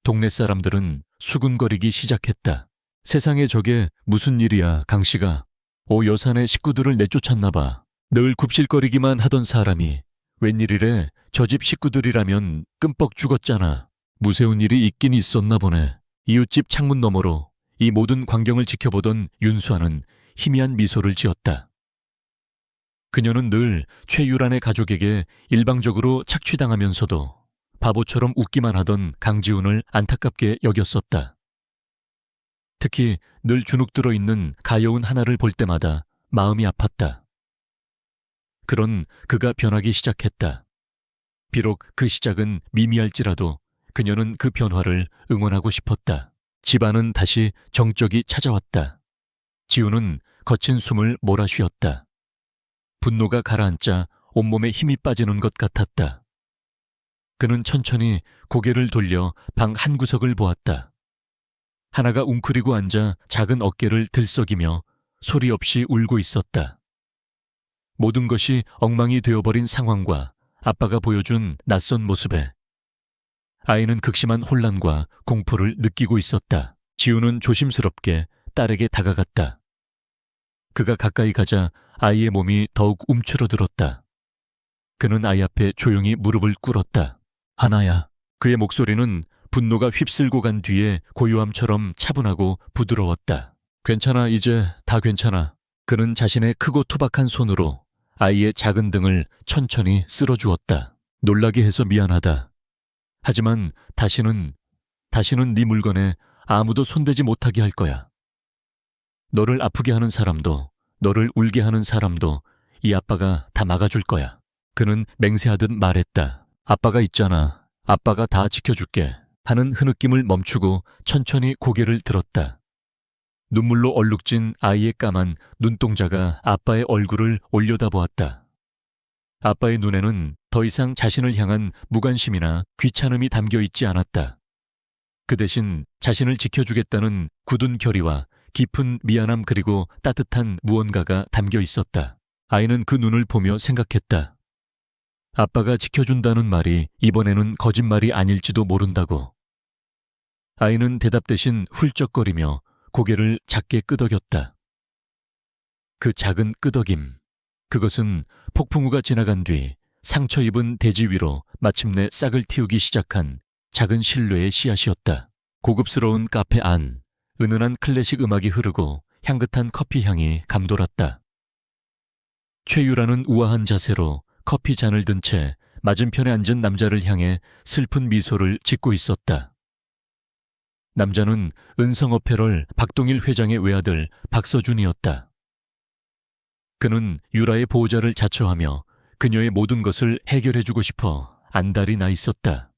동네 사람들은 수군거리기 시작했다. 세상에 저게 무슨 일이야, 강씨가. 오 여사네 식구들을 내쫓았나 봐. 늘 굽실거리기만 하던 사람이 웬일이래. 저 집 식구들이라면 끔뻑 죽었잖아. 무서운 일이 있긴 있었나 보네. 이웃집 창문 너머로 이 모든 광경을 지켜보던 윤수아는 희미한 미소를 지었다. 그녀는 늘 최유란의 가족에게 일방적으로 착취당하면서도 바보처럼 웃기만 하던 강지훈을 안타깝게 여겼었다. 특히 늘 주눅 들어있는 가여운 하나를 볼 때마다 마음이 아팠다. 그런 그가 변하기 시작했다. 비록 그 시작은 미미할지라도 그녀는 그 변화를 응원하고 싶었다. 집안은 다시 정적이 찾아왔다. 지우는 거친 숨을 몰아쉬었다. 분노가 가라앉자 온몸에 힘이 빠지는 것 같았다. 그는 천천히 고개를 돌려 방 한 구석을 보았다. 하나가 웅크리고 앉아 작은 어깨를 들썩이며 소리 없이 울고 있었다. 모든 것이 엉망이 되어버린 상황과 아빠가 보여준 낯선 모습에 아이는 극심한 혼란과 공포를 느끼고 있었다. 지우는 조심스럽게 딸에게 다가갔다. 그가 가까이 가자 아이의 몸이 더욱 움츠러들었다. 그는 아이 앞에 조용히 무릎을 꿇었다. 하나야. 그의 목소리는 분노가 휩쓸고 간 뒤에 고요함처럼 차분하고 부드러웠다. 괜찮아, 이제 다 괜찮아. 그는 자신의 크고 투박한 손으로 아이의 작은 등을 천천히 쓸어주었다. 놀라게 해서 미안하다. 하지만 다시는 네 물건에 아무도 손대지 못하게 할 거야. 너를 아프게 하는 사람도 너를 울게 하는 사람도 이 아빠가 다 막아줄 거야. 그는 맹세하듯 말했다. 아빠가 있잖아. 아빠가 다 지켜줄게. 하는 흐느낌을 멈추고 천천히 고개를 들었다. 눈물로 얼룩진 아이의 까만 눈동자가 아빠의 얼굴을 올려다보았다. 아빠의 눈에는 더 이상 자신을 향한 무관심이나 귀찮음이 담겨 있지 않았다. 그 대신 자신을 지켜주겠다는 굳은 결의와 깊은 미안함 그리고 따뜻한 무언가가 담겨 있었다. 아이는 그 눈을 보며 생각했다. 아빠가 지켜준다는 말이 이번에는 거짓말이 아닐지도 모른다고. 아이는 대답 대신 훌쩍거리며 고개를 작게 끄덕였다. 그 작은 끄덕임, 그것은 폭풍우가 지나간 뒤 상처 입은 대지 위로 마침내 싹을 틔우기 시작한 작은 신뢰의 씨앗이었다. 고급스러운 카페 안, 은은한 클래식 음악이 흐르고 향긋한 커피 향이 감돌았다. 최유라는 우아한 자세로 커피 잔을 든 채 맞은편에 앉은 남자를 향해 슬픈 미소를 짓고 있었다. 남자는 은성어페럴 박동일 회장의 외아들 박서준이었다. 그는 유라의 보호자를 자처하며 그녀의 모든 것을 해결해주고 싶어 안달이 나 있었다.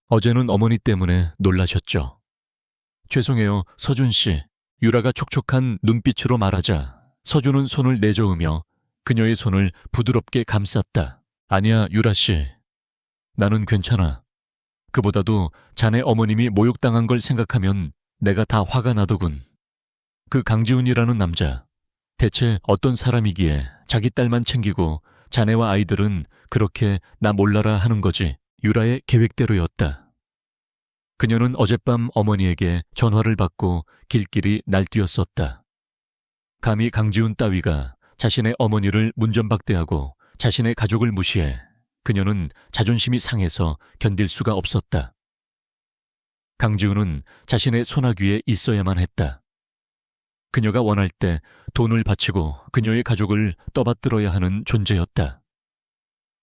어제는 어머니 때문에 놀라셨죠. 죄송해요, 서준 씨. 유라가 촉촉한 눈빛으로 말하자 서준은 손을 내저으며 그녀의 손을 부드럽게 감쌌다. 아니야, 유라 씨. 나는 괜찮아. 그보다도 자네 어머님이 모욕당한 걸 생각하면 내가 다 화가 나더군. 그 강지훈이라는 남자, 대체 어떤 사람이기에 자기 딸만 챙기고 자네와 아이들은 그렇게 나 몰라라 하는 거지. 유라의 계획대로였다. 그녀는 어젯밤 어머니에게 전화를 받고 길길이 날뛰었었다. 감히 강지훈 따위가 자신의 어머니를 문전박대하고 자신의 가족을 무시해 그녀는 자존심이 상해서 견딜 수가 없었다. 강지훈은 자신의 소나귀에 있어야만 했다. 그녀가 원할 때 돈을 바치고 그녀의 가족을 떠받들어야 하는 존재였다.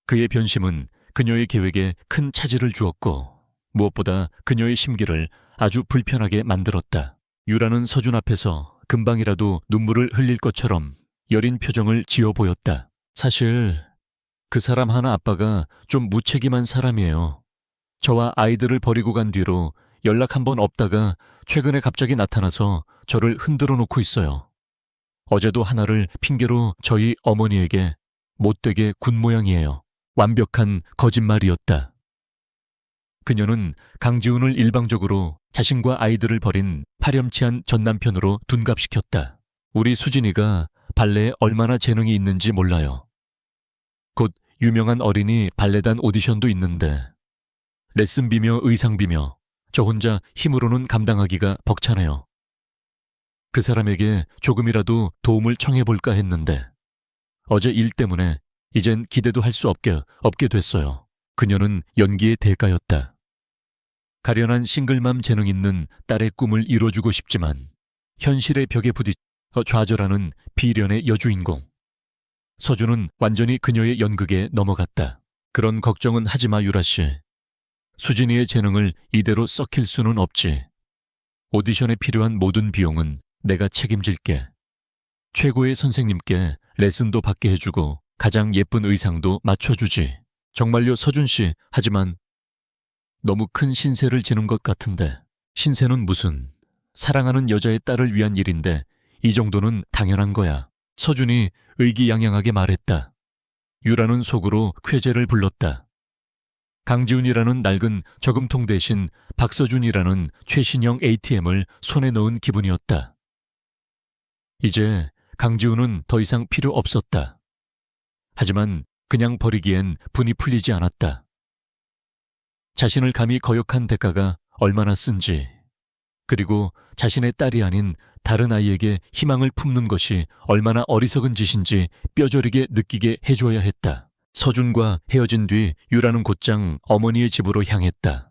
그의 변심은 그녀의 계획에 큰 차질을 주었고 무엇보다 그녀의 심기를 아주 불편하게 만들었다. 유라는 서준 앞에서 금방이라도 눈물을 흘릴 것처럼 여린 표정을 지어 보였다. 사실 그 사람 하나 아빠가 좀 무책임한 사람이에요. 저와 아이들을 버리고 간 뒤로 연락 한 번 없다가 최근에 갑자기 나타나서 저를 흔들어 놓고 있어요. 어제도 하나를 핑계로 저희 어머니에게 못되게 군 모양이에요. 완벽한 거짓말이었다. 그녀는 강지훈을 일방적으로 자신과 아이들을 버린 파렴치한 전남편으로 둔갑시켰다. 우리 수진이가 발레에 얼마나 재능이 있는지 몰라요. 곧 유명한 어린이 발레단 오디션도 있는데 레슨비며 의상비며 저 혼자 힘으로는 감당하기가 벅차네요. 그 사람에게 조금이라도 도움을 청해볼까 했는데 어제 일 때문에 이젠 기대도 할 수 없게 됐어요. 그녀는 연기의 대가였다. 가련한 싱글맘 재능 있는 딸의 꿈을 이뤄주고 싶지만 현실의 벽에 부딪혀 좌절하는 비련의 여주인공. 서준은 완전히 그녀의 연극에 넘어갔다. 그런 걱정은 하지마, 유라씨. 수진이의 재능을 이대로 썩힐 수는 없지. 오디션에 필요한 모든 비용은 내가 책임질게. 최고의 선생님께 레슨도 받게 해주고 가장 예쁜 의상도 맞춰주지. 정말요, 서준씨. 하지만 너무 큰 신세를 지는 것 같은데. 신세는 무슨. 사랑하는 여자의 딸을 위한 일인데 이 정도는 당연한 거야. 서준이 의기양양하게 말했다. 유라는 속으로 쾌재를 불렀다. 강지훈이라는 낡은 저금통 대신 박서준이라는 최신형 ATM을 손에 넣은 기분이었다. 이제 강지훈은 더 이상 필요 없었다. 하지만 그냥 버리기엔 분이 풀리지 않았다. 자신을 감히 거역한 대가가 얼마나 쓴지, 그리고 자신의 딸이 아닌 다른 아이에게 희망을 품는 것이 얼마나 어리석은 짓인지 뼈저리게 느끼게 해줘야 했다. 서준과 헤어진 뒤 유라는 곧장 어머니의 집으로 향했다.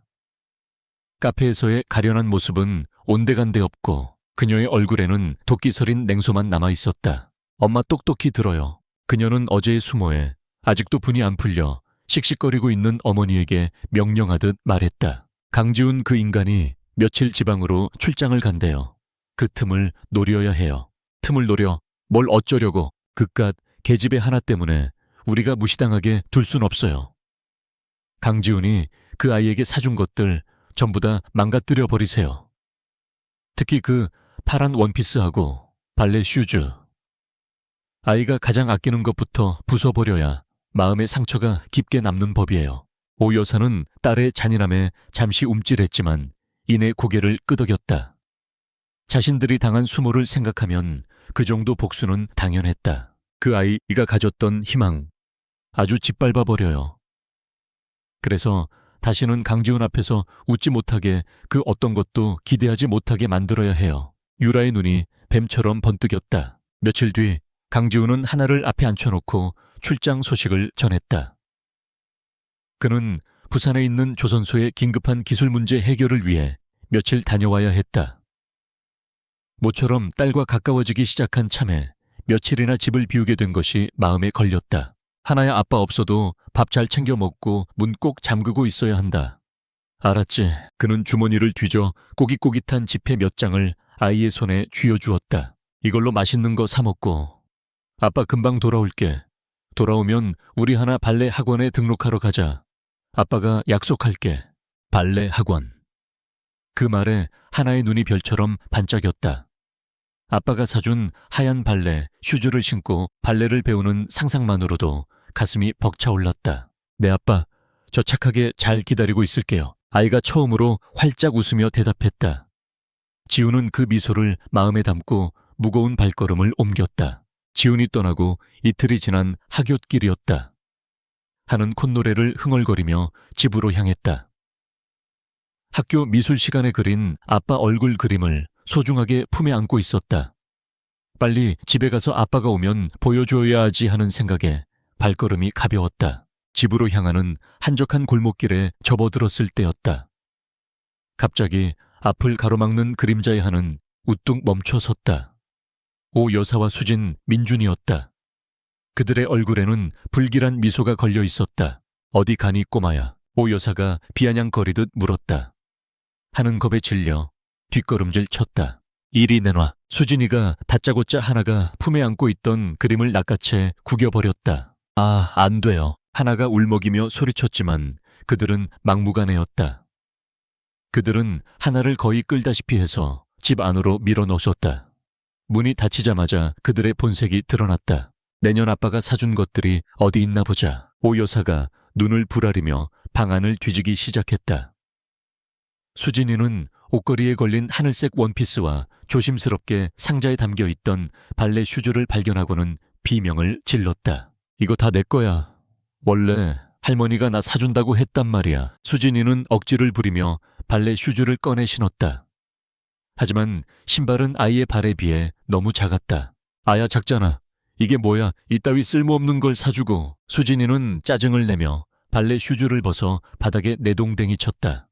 카페에서의 가련한 모습은 온데간데 없고 그녀의 얼굴에는 도끼 서린 냉소만 남아있었다. 엄마 똑똑히 들어요. 그녀는 어제의 수모에 아직도 분이 안 풀려 씩씩거리고 있는 어머니에게 명령하듯 말했다. 강지훈 그 인간이 며칠 지방으로 출장을 간대요. 그 틈을 노려야 해요. 틈을 노려 뭘 어쩌려고. 그깟 계집애 하나 때문에 우리가 무시당하게 둘 순 없어요. 강지훈이 그 아이에게 사준 것들 전부 다 망가뜨려 버리세요. 특히 그 파란 원피스하고 발레 슈즈. 아이가 가장 아끼는 것부터 부숴버려야 마음의 상처가 깊게 남는 법이에요. 오 여사는 딸의 잔인함에 잠시 움찔했지만 이내 고개를 끄덕였다. 자신들이 당한 수모를 생각하면 그 정도 복수는 당연했다. 그 아이가 가졌던 희망 아주 짓밟아버려요. 그래서 다시는 강지훈 앞에서 웃지 못하게 그 어떤 것도 기대하지 못하게 만들어야 해요. 유라의 눈이 뱀처럼 번뜩였다. 며칠 뒤 강지훈은 하나를 앞에 앉혀놓고 출장 소식을 전했다. 그는 부산에 있는 조선소의 긴급한 기술 문제 해결을 위해 며칠 다녀와야 했다. 모처럼 딸과 가까워지기 시작한 참에 며칠이나 집을 비우게 된 것이 마음에 걸렸다. 하나야 아빠 없어도 밥 잘 챙겨 먹고 문 꼭 잠그고 있어야 한다. 알았지. 그는 주머니를 뒤져 꼬깃꼬깃한 지폐 몇 장을 아이의 손에 쥐어주었다. 이걸로 맛있는 거 사 먹고. 아빠 금방 돌아올게. 돌아오면 우리 하나 발레 학원에 등록하러 가자. 아빠가 약속할게. 발레 학원. 그 말에 하나의 눈이 별처럼 반짝였다. 아빠가 사준 하얀 발레 슈즈를 신고 발레를 배우는 상상만으로도 가슴이 벅차올랐다. 네 아빠, 저 착하게 잘 기다리고 있을게요. 아이가 처음으로 활짝 웃으며 대답했다. 지훈은 그 미소를 마음에 담고 무거운 발걸음을 옮겼다. 지훈이 떠나고 이틀이 지난 하굣길이었다. 하는 콧노래를 흥얼거리며 집으로 향했다. 학교 미술 시간에 그린 아빠 얼굴 그림을 소중하게 품에 안고 있었다. 빨리 집에 가서 아빠가 오면 보여줘야지 하는 생각에 발걸음이 가벼웠다. 집으로 향하는 한적한 골목길에 접어들었을 때였다. 갑자기 앞을 가로막는 그림자의 하는 우뚝 멈춰 섰다. 오 여사와 수진, 민준이었다. 그들의 얼굴에는 불길한 미소가 걸려 있었다. 어디 가니 꼬마야? 오 여사가 비아냥거리듯 물었다. 하는 겁에 질려 뒷걸음질 쳤다. 이리 내놔. 수진이가 다짜고짜 하나가 품에 안고 있던 그림을 낚아채 구겨버렸다. 아, 안 돼요. 하나가 울먹이며 소리쳤지만 그들은 막무가내였다. 그들은 하나를 거의 끌다시피 해서 집 안으로 밀어넣었다. 문이 닫히자마자 그들의 본색이 드러났다. 내년 아빠가 사준 것들이 어디 있나 보자. 오 여사가 눈을 부라리며 방 안을 뒤지기 시작했다. 수진이는 옷걸이에 걸린 하늘색 원피스와 조심스럽게 상자에 담겨 있던 발레 슈즈를 발견하고는 비명을 질렀다. 이거 다 내 거야. 원래 할머니가 나 사준다고 했단 말이야. 수진이는 억지를 부리며 발레 슈즈를 꺼내 신었다. 하지만 신발은 아이의 발에 비해 너무 작았다. 아야 작잖아. 이게 뭐야? 이따위 쓸모없는 걸 사주고. 수진이는 짜증을 내며 발레 슈즈를 벗어 바닥에 내동댕이 쳤다.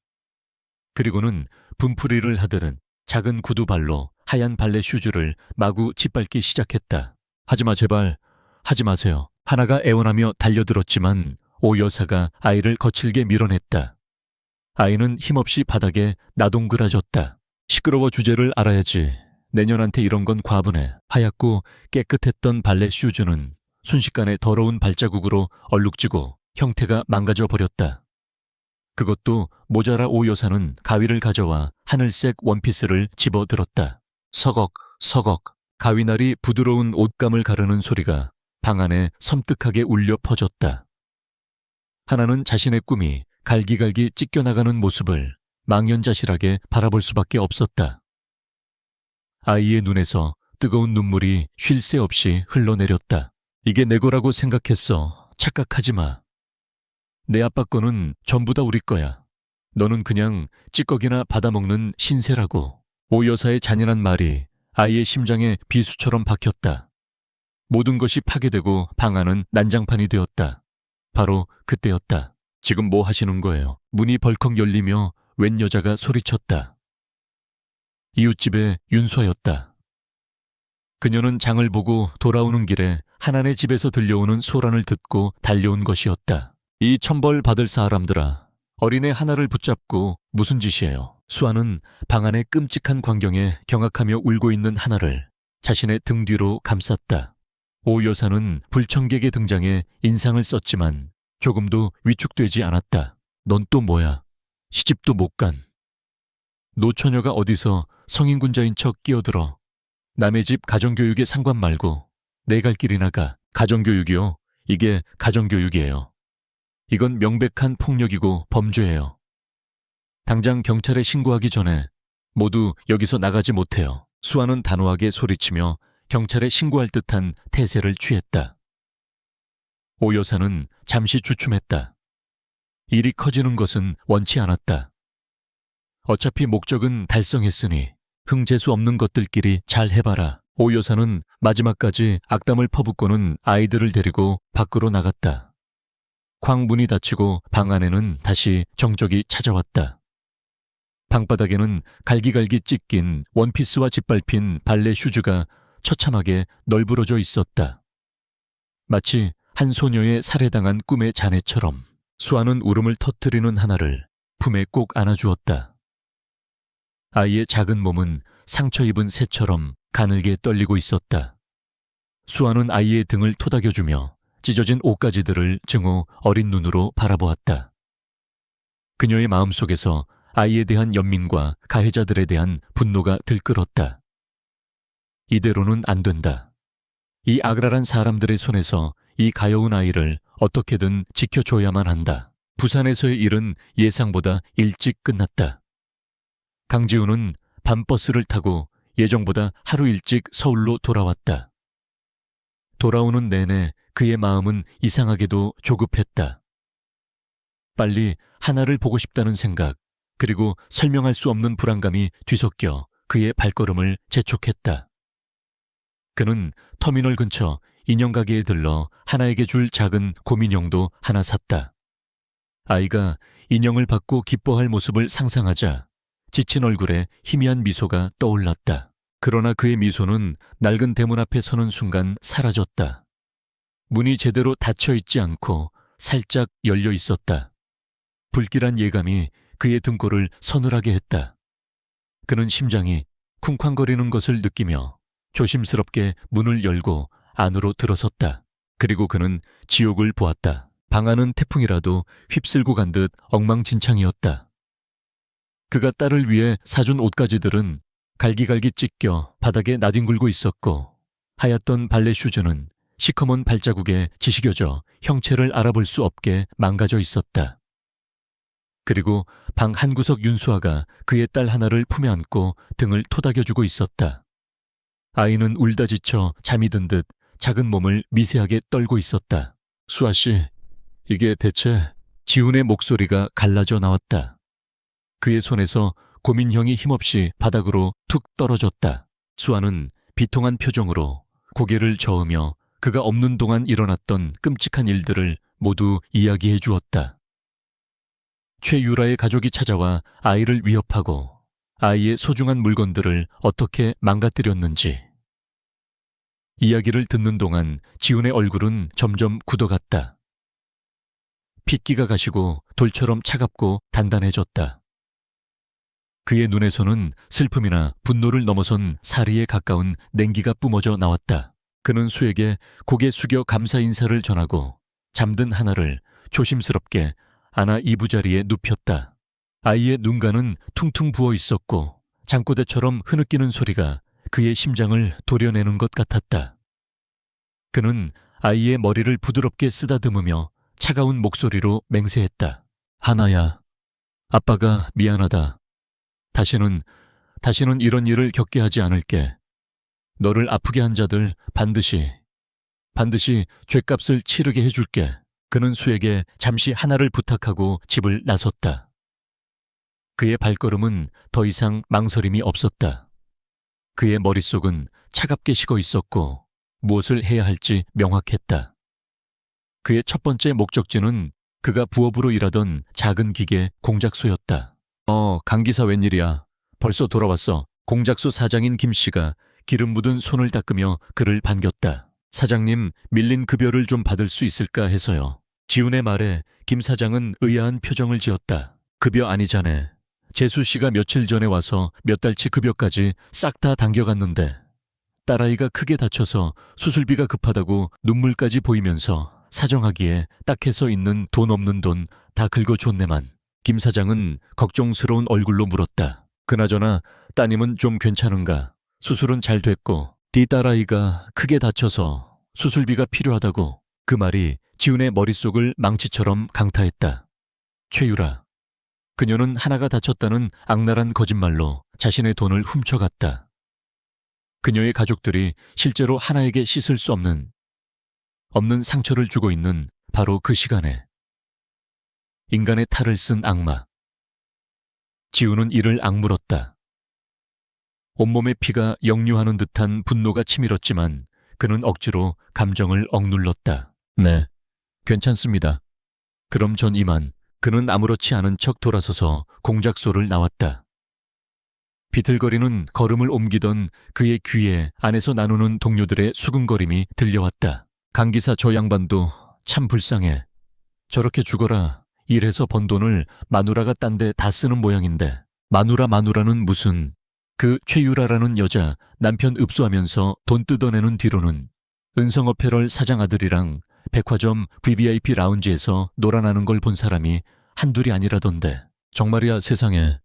그리고는 분풀이를 하듯은 작은 구두발로 하얀 발레 슈즈를 마구 짓밟기 시작했다. 하지마 제발. 하지 마세요. 하나가 애원하며 달려들었지만 오 여사가 아이를 거칠게 밀어냈다. 아이는 힘없이 바닥에 나동그라졌다. 시끄러워 주제를 알아야지. 내년한테 이런 건 과분해. 하얗고 깨끗했던 발레 슈즈는 순식간에 더러운 발자국으로 얼룩지고 형태가 망가져 버렸다. 그것도 모자라 오 여사는 가위를 가져와 하늘색 원피스를 집어들었다. 서걱 서걱 가위날이 부드러운 옷감을 가르는 소리가 방 안에 섬뜩하게 울려 퍼졌다. 하나는 자신의 꿈이 갈기갈기 찢겨나가는 모습을 망연자실하게 바라볼 수밖에 없었다. 아이의 눈에서 뜨거운 눈물이 쉴 새 없이 흘러내렸다. 이게 내 거라고 생각했어. 착각하지 마. 내 아빠 거는 전부 다 우리 거야. 너는 그냥 찌꺼기나 받아먹는 신세라고. 오 여사의 잔인한 말이 아이의 심장에 비수처럼 박혔다. 모든 것이 파괴되고 방 안은 난장판이 되었다. 바로 그때였다. 지금 뭐 하시는 거예요? 문이 벌컥 열리며 웬 여자가 소리쳤다. 이웃집의 윤서였다. 그녀는 장을 보고 돌아오는 길에 하나네 집에서 들려오는 소란을 듣고 달려온 것이었다. 이 천벌 받을 사람들아, 어린애 하나를 붙잡고 무슨 짓이에요? 수아는 방 안의 끔찍한 광경에 경악하며 울고 있는 하나를 자신의 등 뒤로 감쌌다. 오 여사는 불청객의 등장에 인상을 썼지만 조금도 위축되지 않았다. 넌 또 뭐야? 시집도 못 간. 노처녀가 어디서 성인군자인 척 끼어들어. 남의 집 가정교육에 상관 말고 내 갈 길이나 가. 가정교육이요? 이게 가정교육이에요. 이건 명백한 폭력이고 범죄예요. 당장 경찰에 신고하기 전에 모두 여기서 나가지 못해요. 수아는 단호하게 소리치며 경찰에 신고할 듯한 태세를 취했다. 오 여사는 잠시 주춤했다. 일이 커지는 것은 원치 않았다. 어차피 목적은 달성했으니 흥재수 없는 것들끼리 잘 해봐라. 오 여사는 마지막까지 악담을 퍼붓고는 아이들을 데리고 밖으로 나갔다. 쾅 문이 닫히고 방 안에는 다시 정적이 찾아왔다. 방바닥에는 갈기갈기 찢긴 원피스와 짓밟힌 발레 슈즈가 처참하게 널브러져 있었다. 마치 한 소녀의 살해당한 꿈의 잔해처럼 수아는 울음을 터뜨리는 하나를 품에 꼭 안아주었다. 아이의 작은 몸은 상처 입은 새처럼 가늘게 떨리고 있었다. 수아는 아이의 등을 토닥여주며 찢어진 옷가지들을 증오 어린 눈으로 바라보았다. 그녀의 마음속에서 아이에 대한 연민과 가해자들에 대한 분노가 들끓었다. 이대로는 안 된다. 이 악랄한 사람들의 손에서 이 가여운 아이를 어떻게든 지켜줘야만 한다. 부산에서의 일은 예상보다 일찍 끝났다. 강지우는 밤버스를 타고 예정보다 하루 일찍 서울로 돌아왔다. 돌아오는 내내 그의 마음은 이상하게도 조급했다. 빨리 하나를 보고 싶다는 생각, 그리고 설명할 수 없는 불안감이 뒤섞여 그의 발걸음을 재촉했다. 그는 터미널 근처 인형가게에 들러 하나에게 줄 작은 곰인형도 하나 샀다. 아이가 인형을 받고 기뻐할 모습을 상상하자 지친 얼굴에 희미한 미소가 떠올랐다. 그러나 그의 미소는 낡은 대문 앞에 서는 순간 사라졌다. 문이 제대로 닫혀 있지 않고 살짝 열려 있었다. 불길한 예감이 그의 등골을 서늘하게 했다. 그는 심장이 쿵쾅거리는 것을 느끼며 조심스럽게 문을 열고 안으로 들어섰다. 그리고 그는 지옥을 보았다. 방 안은 태풍이라도 휩쓸고 간 듯 엉망진창이었다. 그가 딸을 위해 사준 옷가지들은 갈기갈기 찢겨 바닥에 나뒹굴고 있었고, 하얗던 발레 슈즈는 시커먼 발자국에 지시겨져 형체를 알아볼 수 없게 망가져 있었다. 그리고 방 한구석 윤수아가 그의 딸 하나를 품에 안고 등을 토닥여주고 있었다. 아이는 울다 지쳐 잠이 든 듯 작은 몸을 미세하게 떨고 있었다. 수아씨, 이게 대체... 지훈의 목소리가 갈라져 나왔다. 그의 손에서 고민형이 힘없이 바닥으로 툭 떨어졌다. 수아는 비통한 표정으로 고개를 저으며 그가 없는 동안 일어났던 끔찍한 일들을 모두 이야기해 주었다. 최유라의 가족이 찾아와 아이를 위협하고 아이의 소중한 물건들을 어떻게 망가뜨렸는지. 이야기를 듣는 동안 지훈의 얼굴은 점점 굳어갔다. 핏기가 가시고 돌처럼 차갑고 단단해졌다. 그의 눈에서는 슬픔이나 분노를 넘어선 사리에 가까운 냉기가 뿜어져 나왔다. 그는 수에게 고개 숙여 감사 인사를 전하고 잠든 하나를 조심스럽게 안아 이부자리에 눕혔다. 아이의 눈가는 퉁퉁 부어 있었고 장고대처럼 흐느끼는 소리가 그의 심장을 도려내는 것 같았다. 그는 아이의 머리를 부드럽게 쓰다듬으며 차가운 목소리로 맹세했다. 하나야, 아빠가 미안하다. 다시는 이런 일을 겪게 하지 않을게. 너를 아프게 한 자들 반드시 죗값을 치르게 해줄게. 그는 수에게 잠시 하나를 부탁하고 집을 나섰다. 그의 발걸음은 더 이상 망설임이 없었다. 그의 머릿속은 차갑게 식어 있었고 무엇을 해야 할지 명확했다. 그의 첫 번째 목적지는 그가 부업으로 일하던 작은 기계 공작소였다. 강기사 웬일이야. 벌써 돌아왔어. 공작소 사장인 김 씨가 기름 묻은 손을 닦으며 그를 반겼다. 사장님, 밀린 급여를 좀 받을 수 있을까 해서요. 지훈의 말에 김 사장은 의아한 표정을 지었다. 급여 아니자네. 재수 씨가 며칠 전에 와서 몇 달치 급여까지 싹 다 당겨갔는데 딸아이가 크게 다쳐서 수술비가 급하다고 눈물까지 보이면서 사정하기에 딱해서 있는 돈 없는 돈 다 긁어줬네만. 김 사장은 걱정스러운 얼굴로 물었다. 그나저나 따님은 좀 괜찮은가? 수술은 잘 됐고 네 딸아이가 크게 다쳐서 수술비가 필요하다고. 그 말이 지훈의 머릿속을 망치처럼 강타했다. 최유라. 그녀는 하나가 다쳤다는 악랄한 거짓말로 자신의 돈을 훔쳐갔다. 그녀의 가족들이 실제로 하나에게 씻을 수 없는 상처를 주고 있는 바로 그 시간에 인간의 탈을 쓴 악마. 지훈은 이를 악물었다. 온몸의 피가 역류하는 듯한 분노가 치밀었지만 그는 억지로 감정을 억눌렀다. 네, 괜찮습니다. 그럼 전 이만. 그는 아무렇지 않은 척 돌아서서 공작소를 나왔다. 비틀거리는 걸음을 옮기던 그의 귀에 안에서 나누는 동료들의 수근거림이 들려왔다. 강기사 저 양반도 참 불쌍해. 저렇게 죽어라. 일해서 번 돈을 마누라가 딴 데 다 쓰는 모양인데. 마누라는 무슨. 그 최유라라는 여자 남편 읍수하면서 돈 뜯어내는 뒤로는 은성어페럴 사장 아들이랑 백화점 VVIP 라운지에서 놀아나는 걸 본 사람이 한둘이 아니라던데. 정말이야 세상에.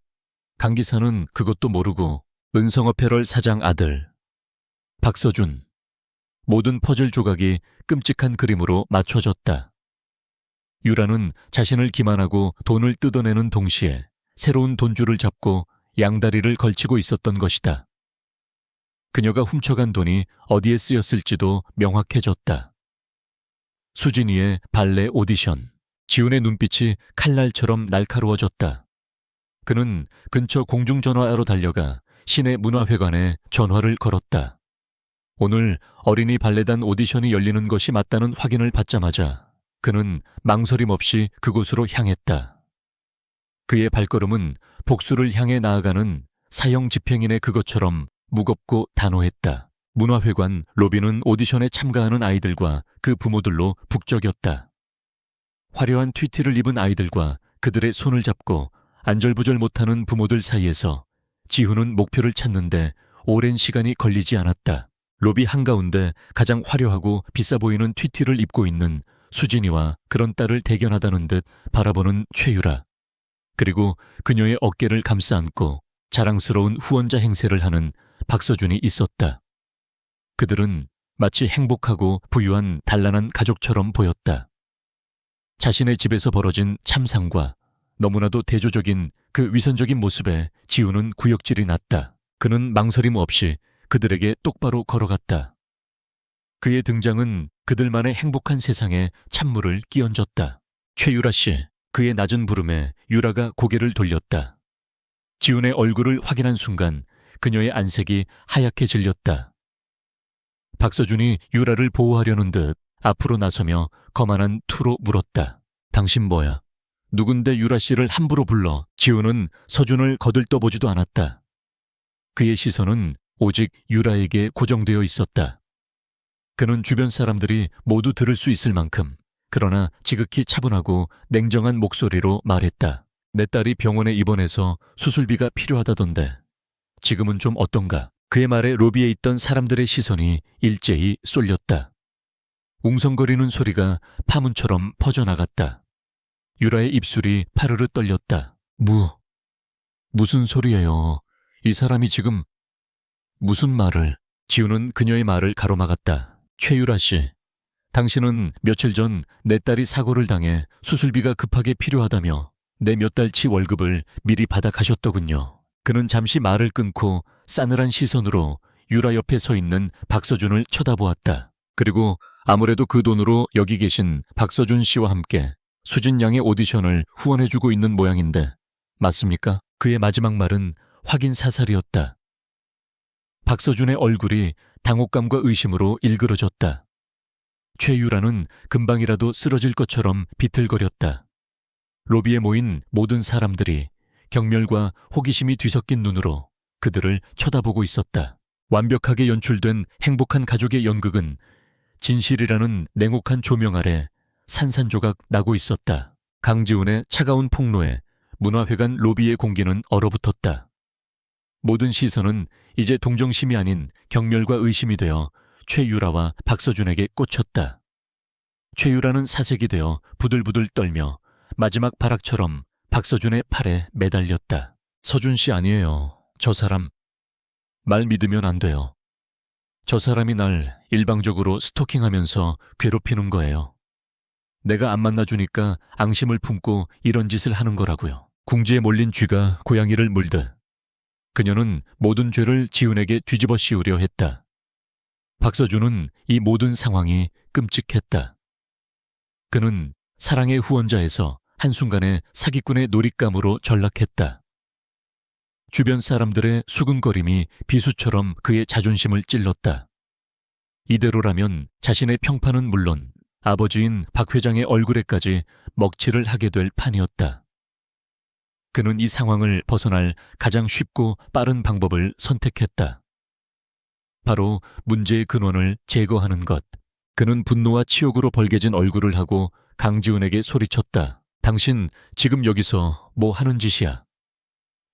강기사는 그것도 모르고 은성어페럴 사장 아들. 박서준. 모든 퍼즐 조각이 끔찍한 그림으로 맞춰졌다. 유라는 자신을 기만하고 돈을 뜯어내는 동시에 새로운 돈줄을 잡고 양다리를 걸치고 있었던 것이다. 그녀가 훔쳐간 돈이 어디에 쓰였을지도 명확해졌다. 수진이의 발레 오디션. 지훈의 눈빛이 칼날처럼 날카로워졌다. 그는 근처 공중전화로 달려가 시내 문화회관에 전화를 걸었다. 오늘 어린이 발레단 오디션이 열리는 것이 맞다는 확인을 받자마자 그는 망설임 없이 그곳으로 향했다. 그의 발걸음은 복수를 향해 나아가는 사형 집행인의 그것처럼 무겁고 단호했다. 문화회관 로비는 오디션에 참가하는 아이들과 그 부모들로 북적였다. 화려한 튀티를 입은 아이들과 그들의 손을 잡고 안절부절 못하는 부모들 사이에서 지훈은 목표를 찾는데 오랜 시간이 걸리지 않았다. 로비 한가운데 가장 화려하고 비싸 보이는 튀티를 입고 있는 수진이와 그런 딸을 대견하다는 듯 바라보는 최유라. 그리고 그녀의 어깨를 감싸 안고 자랑스러운 후원자 행세를 하는 박서준이 있었다. 그들은 마치 행복하고 부유한 단란한 가족처럼 보였다. 자신의 집에서 벌어진 참상과 너무나도 대조적인 그 위선적인 모습에 지우는 구역질이 났다. 그는 망설임 없이 그들에게 똑바로 걸어갔다. 그의 등장은 그들만의 행복한 세상에 찬물을 끼얹었다. 최유라 씨. 그의 낮은 부름에 유라가 고개를 돌렸다. 지훈의 얼굴을 확인한 순간 그녀의 안색이 하얗게 질렸다. 박서준이 유라를 보호하려는 듯 앞으로 나서며 거만한 투로 물었다. 당신 뭐야? 누군데 유라 씨를 함부로 불러? 지훈은 서준을 거들떠보지도 않았다. 그의 시선은 오직 유라에게 고정되어 있었다. 그는 주변 사람들이 모두 들을 수 있을 만큼 그러나 지극히 차분하고 냉정한 목소리로 말했다. 내 딸이 병원에 입원해서 수술비가 필요하다던데 지금은 좀 어떤가? 그의 말에 로비에 있던 사람들의 시선이 일제히 쏠렸다. 웅성거리는 소리가 파문처럼 퍼져나갔다. 유라의 입술이 파르르 떨렸다. 무슨 소리예요? 이 사람이 지금 무슨 말을? 지우는 그녀의 말을 가로막았다. 최유라 씨. 당신은 며칠 전 내 딸이 사고를 당해 수술비가 급하게 필요하다며 내 몇 달치 월급을 미리 받아 가셨더군요. 그는 잠시 말을 끊고 싸늘한 시선으로 유라 옆에 서 있는 박서준을 쳐다보았다. 그리고 아무래도 그 돈으로 여기 계신 박서준 씨와 함께 수진 양의 오디션을 후원해주고 있는 모양인데 맞습니까? 그의 마지막 말은 확인 사살이었다. 박서준의 얼굴이 당혹감과 의심으로 일그러졌다. 최유라는 금방이라도 쓰러질 것처럼 비틀거렸다. 로비에 모인 모든 사람들이 경멸과 호기심이 뒤섞인 눈으로 그들을 쳐다보고 있었다. 완벽하게 연출된 행복한 가족의 연극은 진실이라는 냉혹한 조명 아래 산산조각 나고 있었다. 강지훈의 차가운 폭로에 문화회관 로비의 공기는 얼어붙었다. 모든 시선은 이제 동정심이 아닌 경멸과 의심이 되어 최유라와 박서준에게 꽂혔다. 최유라는 사색이 되어 부들부들 떨며 마지막 발악처럼 박서준의 팔에 매달렸다. 서준 씨 아니에요. 저 사람. 말 믿으면 안 돼요. 저 사람이 날 일방적으로 스토킹하면서 괴롭히는 거예요. 내가 안 만나주니까 앙심을 품고 이런 짓을 하는 거라고요. 궁지에 몰린 쥐가 고양이를 물듯 그녀는 모든 죄를 지훈에게 뒤집어 씌우려 했다. 박서준은 이 모든 상황이 끔찍했다. 그는 사랑의 후원자에서 한순간에 사기꾼의 놀잇감으로 전락했다. 주변 사람들의 수근거림이 비수처럼 그의 자존심을 찔렀다. 이대로라면 자신의 평판은 물론 아버지인 박 회장의 얼굴에까지 먹칠을 하게 될 판이었다. 그는 이 상황을 벗어날 가장 쉽고 빠른 방법을 선택했다. 바로 문제의 근원을 제거하는 것. 그는 분노와 치욕으로 벌개진 얼굴을 하고 강지훈에게 소리쳤다. 당신 지금 여기서 뭐 하는 짓이야?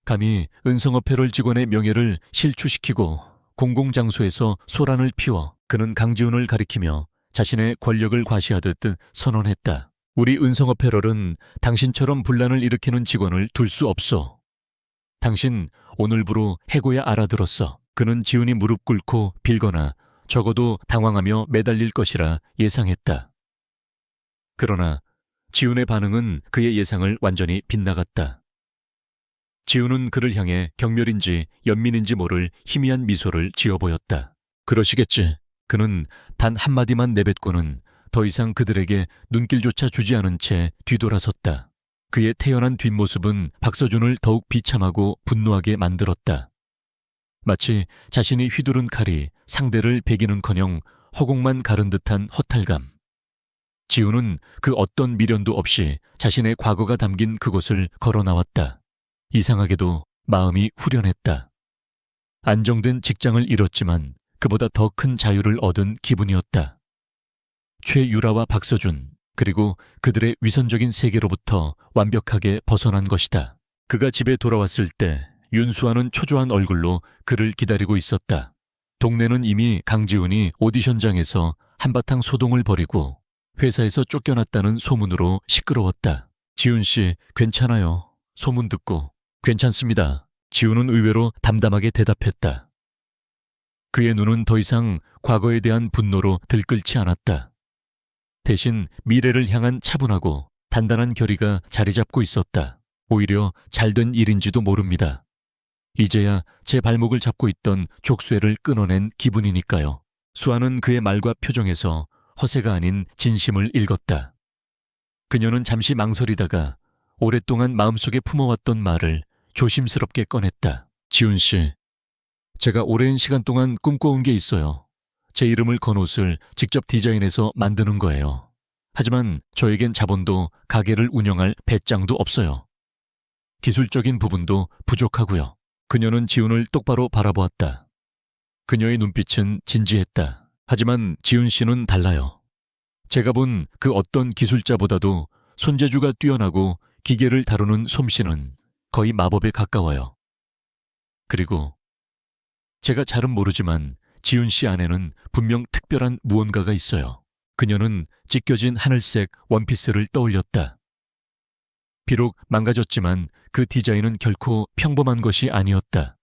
감히 은성어패럴 직원의 명예를 실추시키고 공공장소에서 소란을 피워. 그는 강지훈을 가리키며 자신의 권력을 과시하듯 선언했다. 우리 은성어패럴은 당신처럼 분란을 일으키는 직원을 둘 수 없어. 당신 오늘부로 해고야 알아들었어. 그는 지훈이 무릎 꿇고 빌거나 적어도 당황하며 매달릴 것이라 예상했다. 그러나 지훈의 반응은 그의 예상을 완전히 빗나갔다. 지훈은 그를 향해 경멸인지 연민인지 모를 희미한 미소를 지어 보였다. 그러시겠지. 그는 단 한마디만 내뱉고는 더 이상 그들에게 눈길조차 주지 않은 채 뒤돌아섰다. 그의 태연한 뒷모습은 박서준을 더욱 비참하고 분노하게 만들었다. 마치 자신이 휘두른 칼이 상대를 베기는커녕 허공만 가른 듯한 허탈감. 지훈은 그 어떤 미련도 없이 자신의 과거가 담긴 그곳을 걸어 나왔다. 이상하게도 마음이 후련했다. 안정된 직장을 잃었지만 그보다 더 큰 자유를 얻은 기분이었다. 최유라와 박서준, 그리고 그들의 위선적인 세계로부터 완벽하게 벗어난 것이다. 그가 집에 돌아왔을 때 윤수아는 초조한 얼굴로 그를 기다리고 있었다. 동네는 이미 강지훈이 오디션장에서 한바탕 소동을 벌이고 회사에서 쫓겨났다는 소문으로 시끄러웠다. 지훈 씨, 괜찮아요. 소문 듣고. 괜찮습니다. 지훈은 의외로 담담하게 대답했다. 그의 눈은 더 이상 과거에 대한 분노로 들끓지 않았다. 대신 미래를 향한 차분하고 단단한 결의가 자리 잡고 있었다. 오히려 잘된 일인지도 모릅니다. 이제야 제 발목을 잡고 있던 족쇄를 끊어낸 기분이니까요. 수아는 그의 말과 표정에서 허세가 아닌 진심을 읽었다. 그녀는 잠시 망설이다가 오랫동안 마음속에 품어왔던 말을 조심스럽게 꺼냈다. 지훈 씨, 제가 오랜 시간 동안 꿈꿔온 게 있어요. 제 이름을 건 옷을 직접 디자인해서 만드는 거예요. 하지만 저에겐 자본도 가게를 운영할 배짱도 없어요. 기술적인 부분도 부족하고요. 그녀는 지훈을 똑바로 바라보았다. 그녀의 눈빛은 진지했다. 하지만 지훈 씨는 달라요. 제가 본 그 어떤 기술자보다도 손재주가 뛰어나고 기계를 다루는 솜씨는 거의 마법에 가까워요. 그리고 제가 잘은 모르지만 지훈 씨 안에는 분명 특별한 무언가가 있어요. 그녀는 찢겨진 하늘색 원피스를 떠올렸다. 비록 망가졌지만 그 디자인은 결코 평범한 것이 아니었다.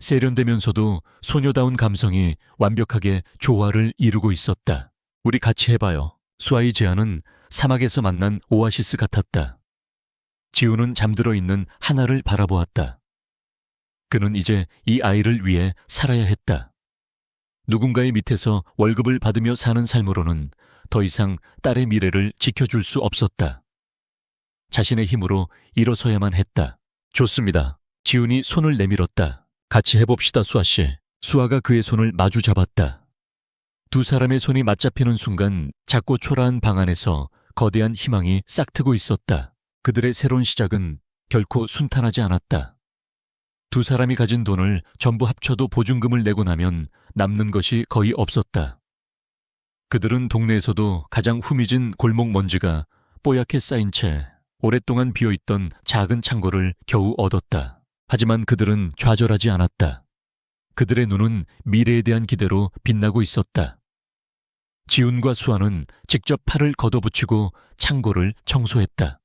세련되면서도 소녀다운 감성이 완벽하게 조화를 이루고 있었다. 우리 같이 해봐요. 수아의 제안은 사막에서 만난 오아시스 같았다. 지훈은 잠들어 있는 하나를 바라보았다. 그는 이제 이 아이를 위해 살아야 했다. 누군가의 밑에서 월급을 받으며 사는 삶으로는 더 이상 딸의 미래를 지켜줄 수 없었다. 자신의 힘으로 일어서야만 했다. 좋습니다. 지훈이 손을 내밀었다. 같이 해봅시다, 수아 씨. 수아가 그의 손을 마주 잡았다. 두 사람의 손이 맞잡히는 순간 작고 초라한 방 안에서 거대한 희망이 싹트고 있었다. 그들의 새로운 시작은 결코 순탄하지 않았다. 두 사람이 가진 돈을 전부 합쳐도 보증금을 내고 나면 남는 것이 거의 없었다. 그들은 동네에서도 가장 후미진 골목 먼지가 뽀얗게 쌓인 채 오랫동안 비어있던 작은 창고를 겨우 얻었다. 하지만 그들은 좌절하지 않았다. 그들의 눈은 미래에 대한 기대로 빛나고 있었다. 지훈과 수아는 직접 팔을 걷어붙이고 창고를 청소했다.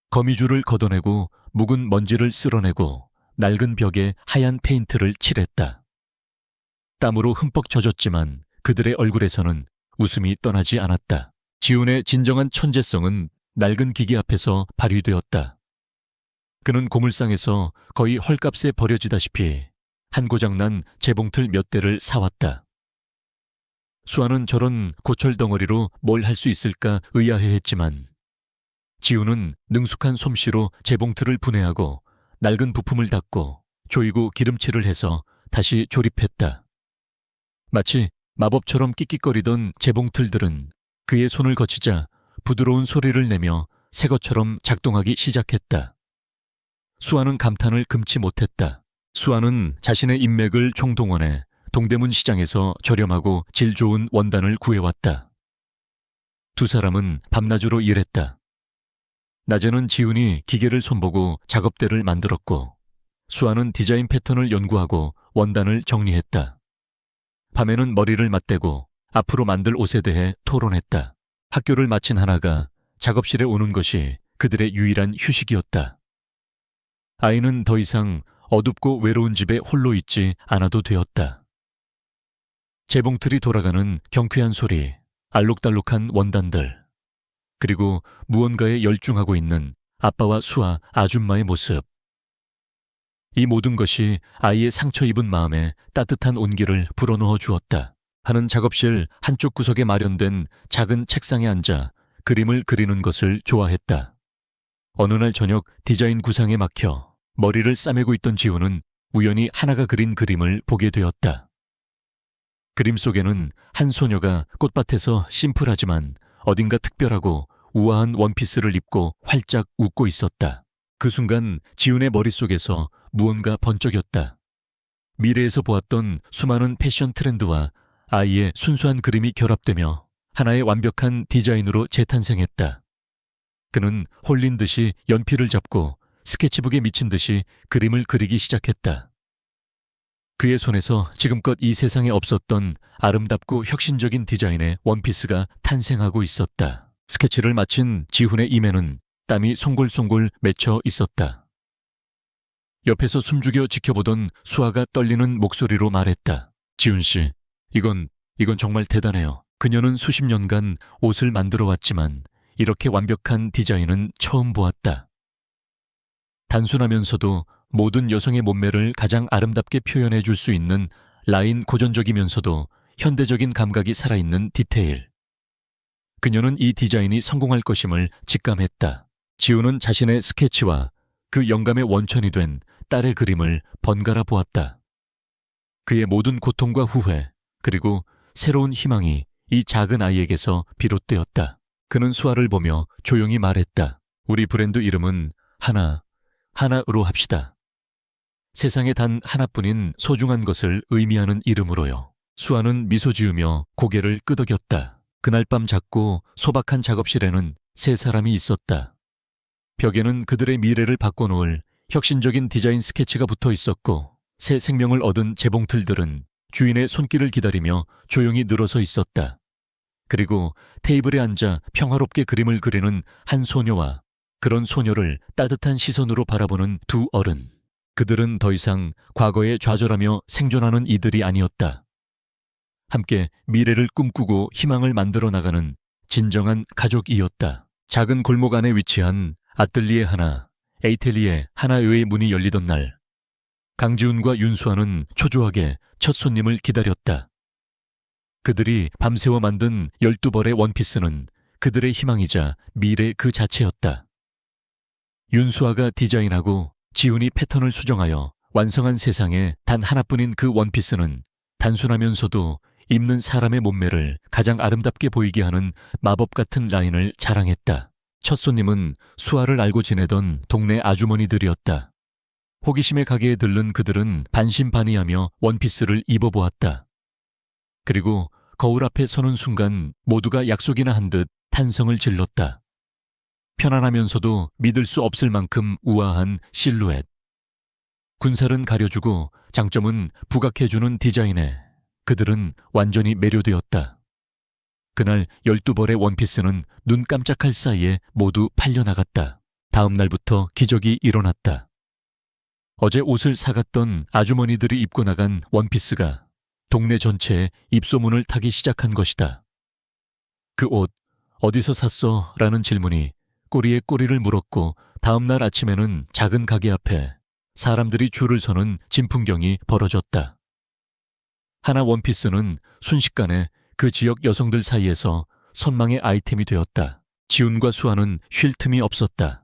거미줄을 걷어내고 묵은 먼지를 쓸어내고 낡은 벽에 하얀 페인트를 칠했다. 땀으로 흠뻑 젖었지만 그들의 얼굴에서는 웃음이 떠나지 않았다. 지훈의 진정한 천재성은 낡은 기계 앞에서 발휘되었다. 그는 고물상에서 거의 헐값에 버려지다시피 한 고장난 재봉틀 몇 대를 사왔다. 수아는 저런 고철덩어리로 뭘 할 수 있을까 의아해했지만 지훈은 능숙한 솜씨로 재봉틀을 분해하고 낡은 부품을 닦고 조이고 기름칠을 해서 다시 조립했다. 마치 마법처럼 끽끽거리던 재봉틀들은 그의 손을 거치자 부드러운 소리를 내며 새 것처럼 작동하기 시작했다. 수아는 감탄을 금치 못했다. 수아는 자신의 인맥을 총동원해 동대문 시장에서 저렴하고 질 좋은 원단을 구해왔다. 두 사람은 밤낮으로 일했다. 낮에는 지훈이 기계를 손보고 작업대를 만들었고 수아는 디자인 패턴을 연구하고 원단을 정리했다. 밤에는 머리를 맞대고 앞으로 만들 옷에 대해 토론했다. 학교를 마친 하나가 작업실에 오는 것이 그들의 유일한 휴식이었다. 아이는 더 이상 어둡고 외로운 집에 홀로 있지 않아도 되었다. 재봉틀이 돌아가는 경쾌한 소리, 알록달록한 원단들, 그리고 무언가에 열중하고 있는 아빠와 수아 아줌마의 모습. 이 모든 것이 아이의 상처 입은 마음에 따뜻한 온기를 불어넣어 주었다. 하는 작업실 한쪽 구석에 마련된 작은 책상에 앉아 그림을 그리는 것을 좋아했다. 어느 날 저녁 디자인 구상에 막혀 머리를 싸매고 있던 지훈은 우연히 하나가 그린 그림을 보게 되었다. 그림 속에는 한 소녀가 꽃밭에서 심플하지만 어딘가 특별하고 우아한 원피스를 입고 활짝 웃고 있었다. 그 순간 지훈의 머릿속에서 무언가 번쩍였다. 미래에서 보았던 수많은 패션 트렌드와 아이의 순수한 그림이 결합되며 하나의 완벽한 디자인으로 재탄생했다. 그는 홀린 듯이 연필을 잡고 스케치북에 미친 듯이 그림을 그리기 시작했다. 그의 손에서 지금껏 이 세상에 없었던 아름답고 혁신적인 디자인의 원피스가 탄생하고 있었다. 스케치를 마친 지훈의 입에는 땀이 송골송골 맺혀 있었다. 옆에서 숨죽여 지켜보던 수아가 떨리는 목소리로 말했다. 지훈 씨, 이건 정말 대단해요. 그녀는 수십 년간 옷을 만들어 왔지만 이렇게 완벽한 디자인은 처음 보았다. 단순하면서도 모든 여성의 몸매를 가장 아름답게 표현해 줄 수 있는 라인 고전적이면서도 현대적인 감각이 살아있는 디테일. 그녀는 이 디자인이 성공할 것임을 직감했다. 지훈은 자신의 스케치와 그 영감의 원천이 된 딸의 그림을 번갈아 보았다. 그의 모든 고통과 후회, 그리고 새로운 희망이 이 작은 아이에게서 비롯되었다. 그는 수아를 보며 조용히 말했다. 우리 브랜드 이름은 하나로 합시다. 세상에 단 하나뿐인 소중한 것을 의미하는 이름으로요. 수아는 미소 지으며 고개를 끄덕였다. 그날 밤 작고 소박한 작업실에는 세 사람이 있었다. 벽에는 그들의 미래를 바꿔놓을 혁신적인 디자인 스케치가 붙어 있었고 새 생명을 얻은 재봉틀들은 주인의 손길을 기다리며 조용히 늘어서 있었다. 그리고 테이블에 앉아 평화롭게 그림을 그리는 한 소녀와 그런 소녀를 따뜻한 시선으로 바라보는 두 어른. 그들은 더 이상 과거에 좌절하며 생존하는 이들이 아니었다. 함께 미래를 꿈꾸고 희망을 만들어 나가는 진정한 가족이었다. 작은 골목 안에 위치한 아뜰리에 하나, 에이텔리에 하나의 문이 열리던 날, 강지훈과 윤수아는 초조하게 첫 손님을 기다렸다. 그들이 밤새워 만든 12벌의 원피스는 그들의 희망이자 미래 그 자체였다. 윤수아가 디자인하고 지훈이 패턴을 수정하여 완성한 세상에 단 하나뿐인 그 원피스는 단순하면서도 입는 사람의 몸매를 가장 아름답게 보이게 하는 마법 같은 라인을 자랑했다. 첫 손님은 수아를 알고 지내던 동네 아주머니들이었다. 호기심에 가게에 들른 그들은 반신반의하며 원피스를 입어보았다. 그리고 거울 앞에 서는 순간 모두가 약속이나 한 듯 탄성을 질렀다. 편안하면서도 믿을 수 없을 만큼 우아한 실루엣. 군살은 가려주고 장점은 부각해주는 디자인에 그들은 완전히 매료되었다. 그날 12벌의 원피스는 눈 깜짝할 사이에 모두 팔려나갔다. 다음 날부터 기적이 일어났다. 어제 옷을 사갔던 아주머니들이 입고 나간 원피스가 동네 전체에 입소문을 타기 시작한 것이다. 그 옷 어디서 샀어? 라는 질문이 꼬리에 꼬리를 물었고 다음 날 아침에는 작은 가게 앞에 사람들이 줄을 서는 진풍경이 벌어졌다. 하나 원피스는 순식간에 그 지역 여성들 사이에서 선망의 아이템이 되었다. 지훈과 수아는 쉴 틈이 없었다.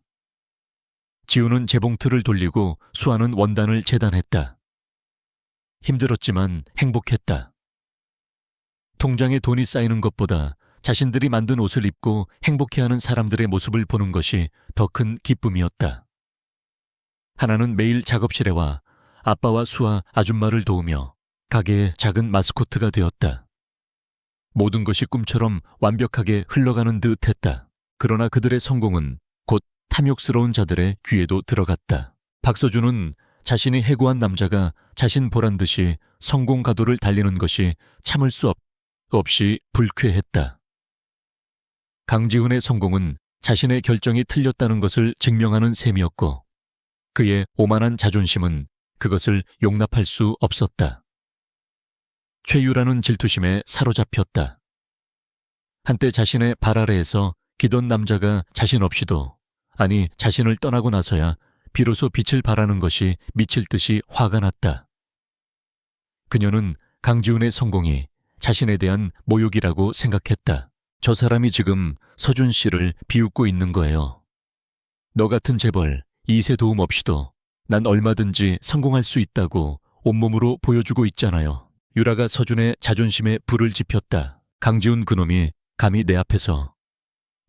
지훈은 재봉틀을 돌리고 수아는 원단을 재단했다. 힘들었지만 행복했다. 통장에 돈이 쌓이는 것보다 자신들이 만든 옷을 입고 행복해하는 사람들의 모습을 보는 것이 더 큰 기쁨이었다. 하나는 매일 작업실에 와 아빠와 수아 아줌마를 도우며 가게의 작은 마스코트가 되었다. 모든 것이 꿈처럼 완벽하게 흘러가는 듯 했다. 그러나 그들의 성공은 곧 탐욕스러운 자들의 귀에도 들어갔다. 박서준은 자신이 해고한 남자가 자신 보란 듯이 성공 가도를 달리는 것이 참을 수 없이 불쾌했다. 강지훈의 성공은 자신의 결정이 틀렸다는 것을 증명하는 셈이었고 그의 오만한 자존심은 그것을 용납할 수 없었다. 최유라는 질투심에 사로잡혔다. 한때 자신의 발 아래에서 기던 남자가 자신 없이도, 아니 자신을 떠나고 나서야 비로소 빛을 발하는 것이 미칠 듯이 화가 났다. 그녀는 강지훈의 성공이 자신에 대한 모욕이라고 생각했다. 저 사람이 지금 서준 씨를 비웃고 있는 거예요. 너 같은 재벌, 이세 도움 없이도 난 얼마든지 성공할 수 있다고 온몸으로 보여주고 있잖아요. 유라가 서준의 자존심에 불을 지폈다. 강지훈 그놈이 감히 내 앞에서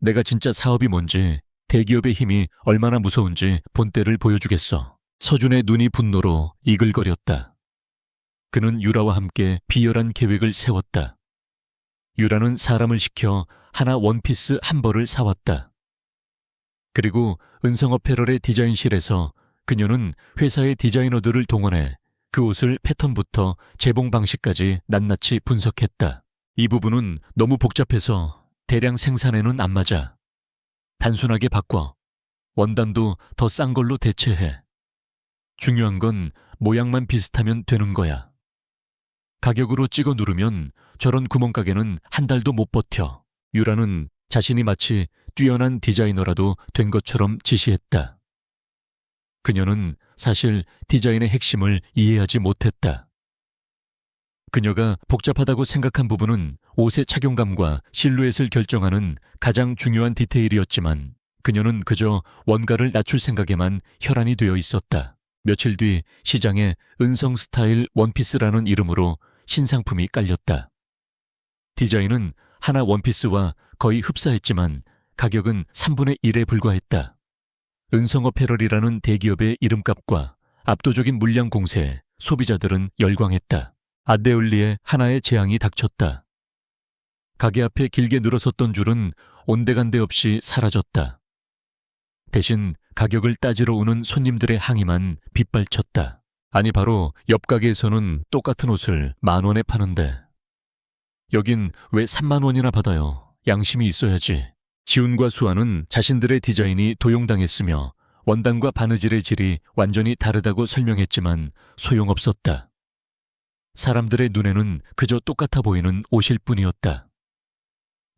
내가 진짜 사업이 뭔지 대기업의 힘이 얼마나 무서운지 본때를 보여주겠어. 서준의 눈이 분노로 이글거렸다. 그는 유라와 함께 비열한 계획을 세웠다. 유라는 사람을 시켜 하나 원피스 한 벌을 사왔다. 그리고 은성어페럴의 디자인실에서 그녀는 회사의 디자이너들을 동원해 그 옷을 패턴부터 재봉 방식까지 낱낱이 분석했다. 이 부분은 너무 복잡해서 대량 생산에는 안 맞아. 단순하게 바꿔. 원단도 더 싼 걸로 대체해. 중요한 건 모양만 비슷하면 되는 거야. 가격으로 찍어 누르면 저런 구멍가게는 한 달도 못 버텨. 유라는 자신이 마치 뛰어난 디자이너라도 된 것처럼 지시했다. 그녀는 사실 디자인의 핵심을 이해하지 못했다. 그녀가 복잡하다고 생각한 부분은 옷의 착용감과 실루엣을 결정하는 가장 중요한 디테일이었지만 그녀는 그저 원가를 낮출 생각에만 혈안이 되어 있었다. 며칠 뒤 시장에 은성 스타일 원피스라는 이름으로 신상품이 깔렸다. 디자인은 하나 원피스와 거의 흡사했지만 가격은 3분의 1에 불과했다. 은성어페럴이라는 대기업의 이름값과 압도적인 물량 공세에 소비자들은 열광했다. 아데올리에 하나의 재앙이 닥쳤다. 가게 앞에 길게 늘어섰던 줄은 온데간데 없이 사라졌다. 대신 가격을 따지러 오는 손님들의 항의만 빗발쳤다. 아니 바로 옆 가게에서는 똑같은 옷을 10,000원에 파는데 여긴 왜 30,000원이나 받아요. 양심이 있어야지. 지훈과 수아는 자신들의 디자인이 도용당했으며 원단과 바느질의 질이 완전히 다르다고 설명했지만 소용없었다. 사람들의 눈에는 그저 똑같아 보이는 옷일 뿐이었다.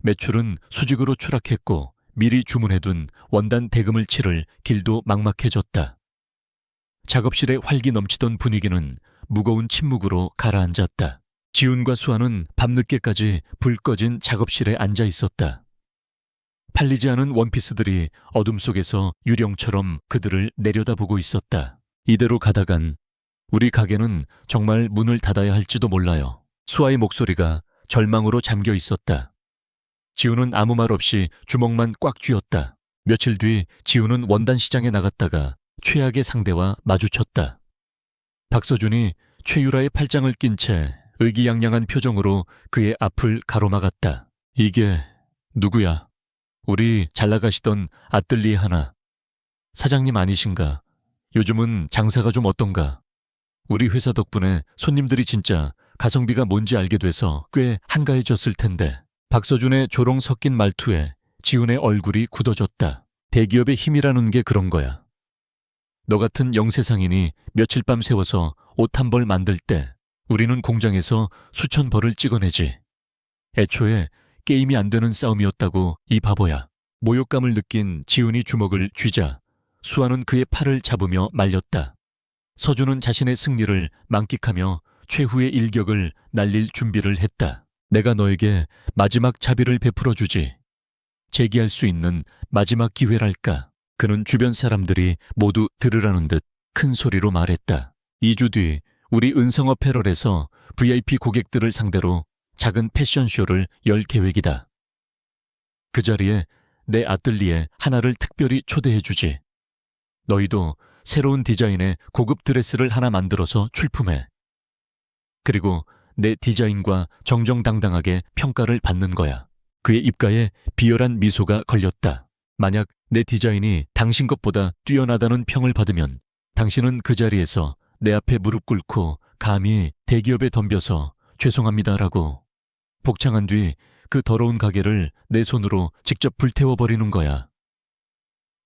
매출은 수직으로 추락했고 미리 주문해둔 원단 대금을 치를 길도 막막해졌다. 작업실에 활기 넘치던 분위기는 무거운 침묵으로 가라앉았다. 지훈과 수아는 밤늦게까지 불 꺼진 작업실에 앉아 있었다. 팔리지 않은 원피스들이 어둠 속에서 유령처럼 그들을 내려다보고 있었다. 이대로 가다간 우리 가게는 정말 문을 닫아야 할지도 몰라요. 수아의 목소리가 절망으로 잠겨 있었다. 지훈은 아무 말 없이 주먹만 꽉 쥐었다. 며칠 뒤 지훈은 원단 시장에 나갔다가 최악의 상대와 마주쳤다. 박서준이 최유라의 팔짱을 낀 채 의기양양한 표정으로 그의 앞을 가로막았다. 이게 누구야? 우리 잘나가시던 아뜰리에 하나. 사장님 아니신가? 요즘은 장사가 좀 어떤가? 우리 회사 덕분에 손님들이 진짜 가성비가 뭔지 알게 돼서 꽤 한가해졌을 텐데. 박서준의 조롱 섞인 말투에 지훈의 얼굴이 굳어졌다. 대기업의 힘이라는 게 그런 거야. 너 같은 영세상인이 며칠 밤 세워서 옷 한 벌 만들 때 우리는 공장에서 수천 벌을 찍어내지. 애초에 게임이 안 되는 싸움이었다고 이 바보야. 모욕감을 느낀 지훈이 주먹을 쥐자 수아는 그의 팔을 잡으며 말렸다. 서준은 자신의 승리를 만끽하며 최후의 일격을 날릴 준비를 했다. 내가 너에게 마지막 자비를 베풀어 주지. 재기할 수 있는 마지막 기회랄까. 그는 주변 사람들이 모두 들으라는 듯 큰 소리로 말했다. 2주 뒤 우리 은성어페럴에서 VIP 고객들을 상대로 작은 패션쇼를 열 계획이다. 그 자리에 내 아뜰리에 하나를 특별히 초대해 주지. 너희도 새로운 디자인의 고급 드레스를 하나 만들어서 출품해. 그리고 내 디자인과 정정당당하게 평가를 받는 거야. 그의 입가에 비열한 미소가 걸렸다. 만약 내 디자인이 당신 것보다 뛰어나다는 평을 받으면 당신은 그 자리에서 내 앞에 무릎 꿇고 감히 대기업에 덤벼서 죄송합니다라고 복창한 뒤 그 더러운 가게를 내 손으로 직접 불태워버리는 거야.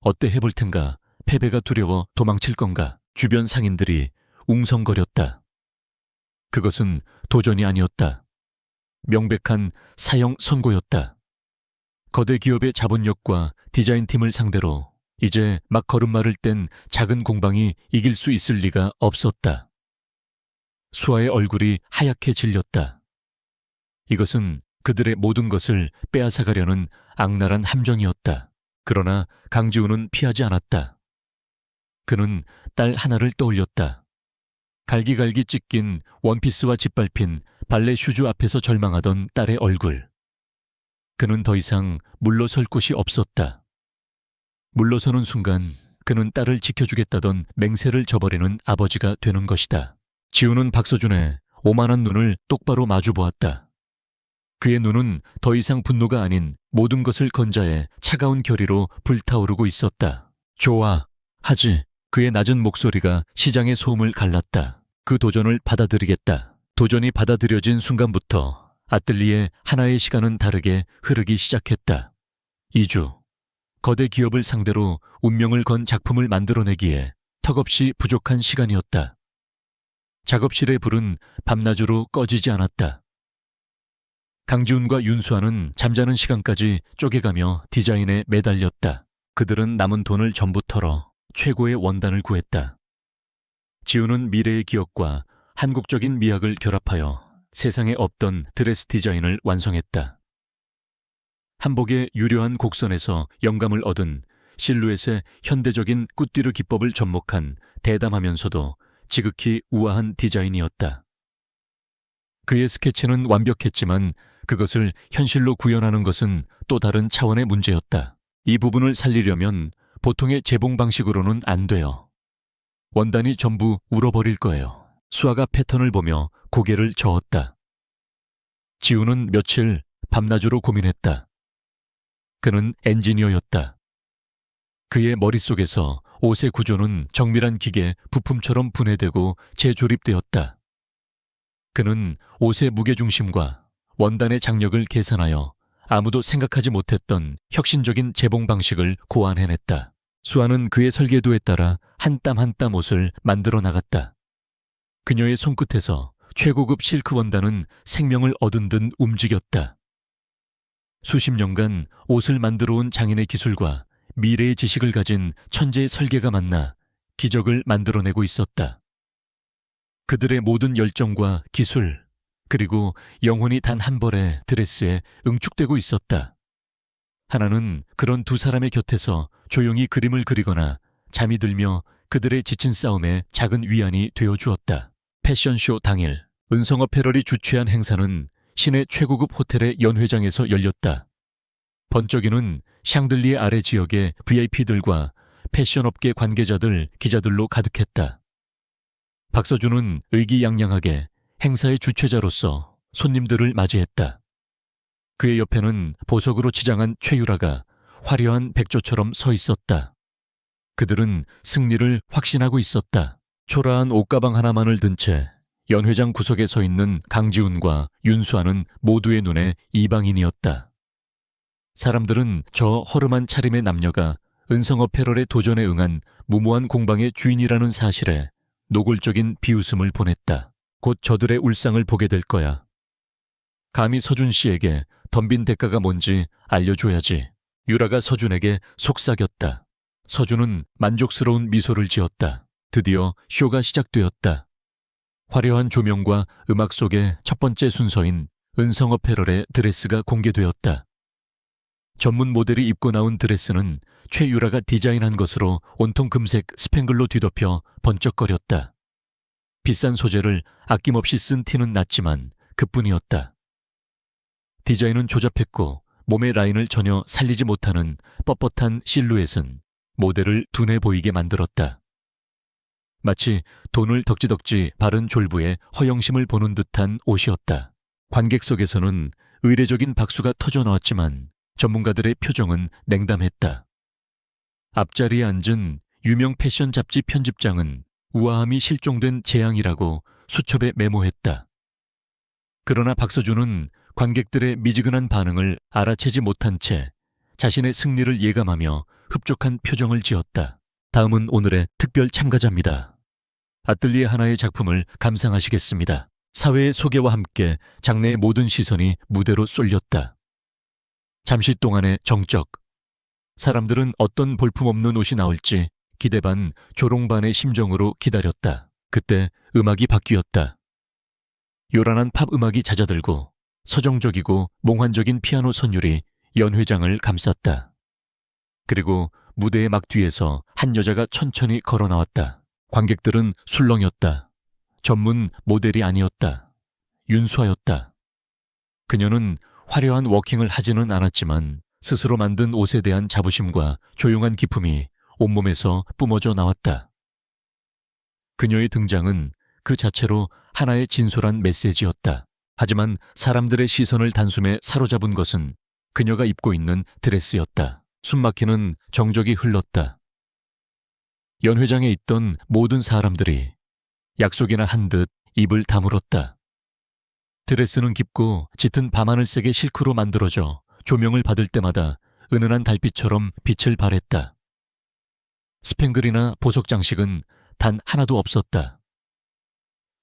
어때 해볼 텐가? 패배가 두려워 도망칠 건가? 주변 상인들이 웅성거렸다. 그것은 도전이 아니었다. 명백한 사형 선고였다. 거대 기업의 자본력과 디자인팀을 상대로 이제 막 걸음마를 뗀 작은 공방이 이길 수 있을 리가 없었다. 수아의 얼굴이 하얗게 질렸다. 이것은 그들의 모든 것을 빼앗아가려는 악랄한 함정이었다. 그러나 강지훈은 피하지 않았다. 그는 딸 하나를 떠올렸다. 갈기갈기 찢긴 원피스와 짓밟힌 발레 슈즈 앞에서 절망하던 딸의 얼굴. 그는 더 이상 물러설 곳이 없었다. 물러서는 순간 그는 딸을 지켜주겠다던 맹세를 저버리는 아버지가 되는 것이다. 지훈은 박서준의 오만한 눈을 똑바로 마주보았다. 그의 눈은 더 이상 분노가 아닌 모든 것을 건자해 차가운 결의로 불타오르고 있었다. 좋아, 하지. 그의 낮은 목소리가 시장의 소음을 갈랐다. 그 도전을 받아들이겠다. 도전이 받아들여진 순간부터 아뜰리에 하나의 시간은 다르게 흐르기 시작했다. 2주. 거대 기업을 상대로 운명을 건 작품을 만들어내기에 턱없이 부족한 시간이었다. 작업실의 불은 밤낮으로 꺼지지 않았다. 강지훈과 윤수아는 잠자는 시간까지 쪼개가며 디자인에 매달렸다. 그들은 남은 돈을 전부 털어 최고의 원단을 구했다. 지훈은 미래의 기억과 한국적인 미학을 결합하여 세상에 없던 드레스 디자인을 완성했다. 한복의 유려한 곡선에서 영감을 얻은 실루엣의 현대적인 굿디르 기법을 접목한 대담하면서도 지극히 우아한 디자인이었다. 그의 스케치는 완벽했지만 그것을 현실로 구현하는 것은 또 다른 차원의 문제였다. 이 부분을 살리려면 보통의 재봉 방식으로는 안 돼요. 원단이 전부 울어버릴 거예요. 수아가 패턴을 보며 고개를 저었다. 지우는 며칠 밤낮으로 고민했다. 그는 엔지니어였다. 그의 머릿속에서 옷의 구조는 정밀한 기계 부품처럼 분해되고 재조립되었다. 그는 옷의 무게중심과 원단의 장력을 계산하여 아무도 생각하지 못했던 혁신적인 재봉 방식을 고안해냈다. 수아는 그의 설계도에 따라 한 땀 한 땀 옷을 만들어 나갔다. 그녀의 손끝에서 최고급 실크 원단은 생명을 얻은 듯 움직였다. 수십 년간 옷을 만들어 온 장인의 기술과 미래의 지식을 가진 천재의 설계가 만나 기적을 만들어내고 있었다. 그들의 모든 열정과 기술, 그리고 영혼이 단 한 벌의 드레스에 응축되고 있었다. 하나는 그런 두 사람의 곁에서 조용히 그림을 그리거나 잠이 들며 그들의 지친 싸움에 작은 위안이 되어주었다. 패션쇼 당일, 은성어패럴이 주최한 행사는 시내 최고급 호텔의 연회장에서 열렸다. 번쩍이는 샹들리에 아래 지역의 VIP들과 패션업계 관계자들, 기자들로 가득했다. 박서준은 의기양양하게 행사의 주최자로서 손님들을 맞이했다. 그의 옆에는 보석으로 치장한 최유라가 화려한 백조처럼 서 있었다. 그들은 승리를 확신하고 있었다. 초라한 옷가방 하나만을 든 채 연회장 구석에 서 있는 강지훈과 윤수아는 모두의 눈에 이방인이었다. 사람들은 저 허름한 차림의 남녀가 은성어패럴의 도전에 응한 무모한 공방의 주인이라는 사실에 노골적인 비웃음을 보냈다. 곧 저들의 울상을 보게 될 거야. 감히 서준 씨에게 덤빈 대가가 뭔지 알려줘야지. 유라가 서준에게 속삭였다. 서준은 만족스러운 미소를 지었다. 드디어 쇼가 시작되었다. 화려한 조명과 음악 속의 첫 번째 순서인 은성어패럴의 드레스가 공개되었다. 전문 모델이 입고 나온 드레스는 최유라가 디자인한 것으로 온통 금색 스팽글로 뒤덮여 번쩍거렸다. 비싼 소재를 아낌없이 쓴 티는 났지만 그뿐이었다. 디자인은 조잡했고 몸의 라인을 전혀 살리지 못하는 뻣뻣한 실루엣은 모델을 둔해 보이게 만들었다. 마치 돈을 덕지덕지 바른 졸부의 허영심을 보는 듯한 옷이었다. 관객석에서는 의례적인 박수가 터져나왔지만 전문가들의 표정은 냉담했다. 앞자리에 앉은 유명 패션 잡지 편집장은 우아함이 실종된 재앙이라고 수첩에 메모했다. 그러나 박서준은 관객들의 미지근한 반응을 알아채지 못한 채 자신의 승리를 예감하며 흡족한 표정을 지었다. 다음은 오늘의 특별 참가자입니다. 아뜰리에 하나의 작품을 감상하시겠습니다. 사회의 소개와 함께 장내의 모든 시선이 무대로 쏠렸다. 잠시 동안의 정적. 사람들은 어떤 볼품없는 옷이 나올지 기대 반 조롱 반의 심정으로 기다렸다. 그때 음악이 바뀌었다. 요란한 팝 음악이 잦아들고 서정적이고 몽환적인 피아노 선율이 연 회장을 감쌌다. 그리고 무대의 막 뒤에서 한 여자가 천천히 걸어 나왔다. 관객들은 술렁였다. 전문 모델이 아니었다. 윤수아였다. 그녀는 화려한 워킹을 하지는 않았지만 스스로 만든 옷에 대한 자부심과 조용한 기품이 온몸에서 뿜어져 나왔다. 그녀의 등장은 그 자체로 하나의 진솔한 메시지였다. 하지만 사람들의 시선을 단숨에 사로잡은 것은 그녀가 입고 있는 드레스였다. 숨막히는 정적이 흘렀다. 연회장에 있던 모든 사람들이 약속이나 한 듯 입을 다물었다. 드레스는 깊고 짙은 밤하늘색의 실크로 만들어져 조명을 받을 때마다 은은한 달빛처럼 빛을 발했다. 스팽글이나 보석 장식은 단 하나도 없었다.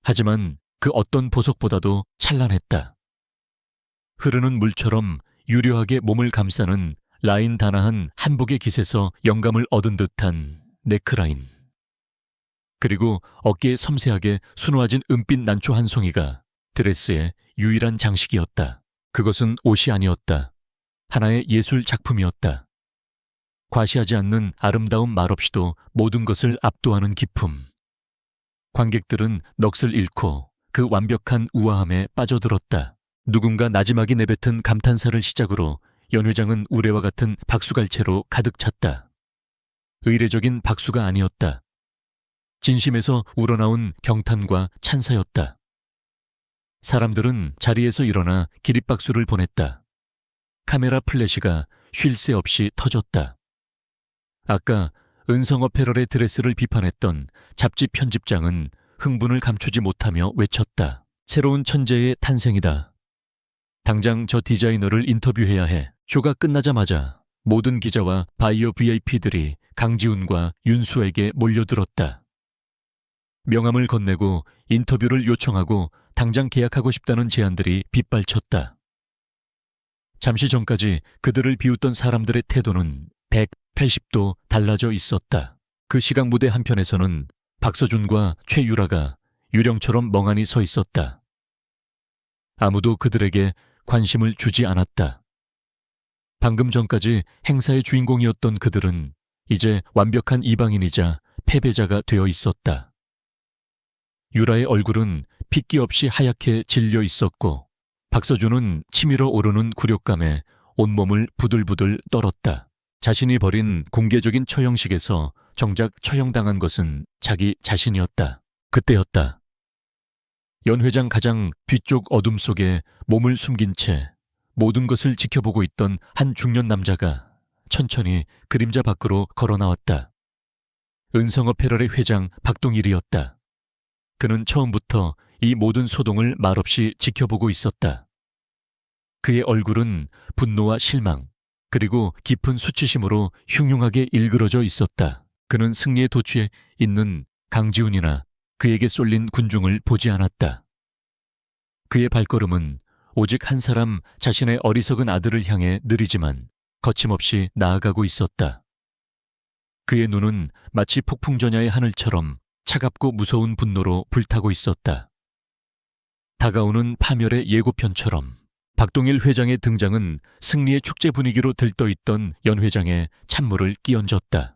하지만 그 어떤 보석보다도 찬란했다. 흐르는 물처럼 유려하게 몸을 감싸는 라인 단아한 한복의 깃에서 영감을 얻은 듯한 네크라인. 그리고 어깨에 섬세하게 수놓아진 은빛 난초 한 송이가 드레스의 유일한 장식이었다. 그것은 옷이 아니었다. 하나의 예술 작품이었다. 과시하지 않는 아름다움 말없이도 모든 것을 압도하는 기품. 관객들은 넋을 잃고 그 완벽한 우아함에 빠져들었다. 누군가 나지막이 내뱉은 감탄사를 시작으로 연 회장은 우레와 같은 박수갈채로 가득 찼다. 의례적인 박수가 아니었다. 진심에서 우러나온 경탄과 찬사였다. 사람들은 자리에서 일어나 기립박수를 보냈다. 카메라 플래시가 쉴 새 없이 터졌다. 아까 은성어페럴의 드레스를 비판했던 잡지 편집장은 흥분을 감추지 못하며 외쳤다. 새로운 천재의 탄생이다. 당장 저 디자이너를 인터뷰해야 해. 쇼가 끝나자마자 모든 기자와 바이어 VIP들이 강지훈과 윤수에게 몰려들었다. 명함을 건네고 인터뷰를 요청하고 당장 계약하고 싶다는 제안들이 빗발쳤다. 잠시 전까지 그들을 비웃던 사람들의 태도는 180도 달라져 있었다. 그 시각 무대 한편에서는 박서준과 최유라가 유령처럼 멍하니 서 있었다. 아무도 그들에게 관심을 주지 않았다. 방금 전까지 행사의 주인공이었던 그들은 이제 완벽한 이방인이자 패배자가 되어 있었다. 유라의 얼굴은 핏기 없이 하얗게 질려 있었고 박서준은 치밀어 오르는 굴욕감에 온몸을 부들부들 떨었다. 자신이 벌인 공개적인 처형식에서 정작 처형당한 것은 자기 자신이었다. 그때였다. 연 회장 가장 뒤쪽 어둠 속에 몸을 숨긴 채 모든 것을 지켜보고 있던 한 중년 남자가 천천히 그림자 밖으로 걸어 나왔다. 은성어페럴의 회장 박동일이었다. 그는 처음부터 이 모든 소동을 말없이 지켜보고 있었다. 그의 얼굴은 분노와 실망, 그리고 깊은 수치심으로 흉흉하게 일그러져 있었다. 그는 승리의 도취에 있는 강지훈이나 그에게 쏠린 군중을 보지 않았다. 그의 발걸음은 오직 한 사람 자신의 어리석은 아들을 향해 느리지만 거침없이 나아가고 있었다. 그의 눈은 마치 폭풍전야의 하늘처럼 차갑고 무서운 분노로 불타고 있었다. 다가오는 파멸의 예고편처럼 박동일 회장의 등장은 승리의 축제 분위기로 들떠있던 연 회장의 찬물을 끼얹었다.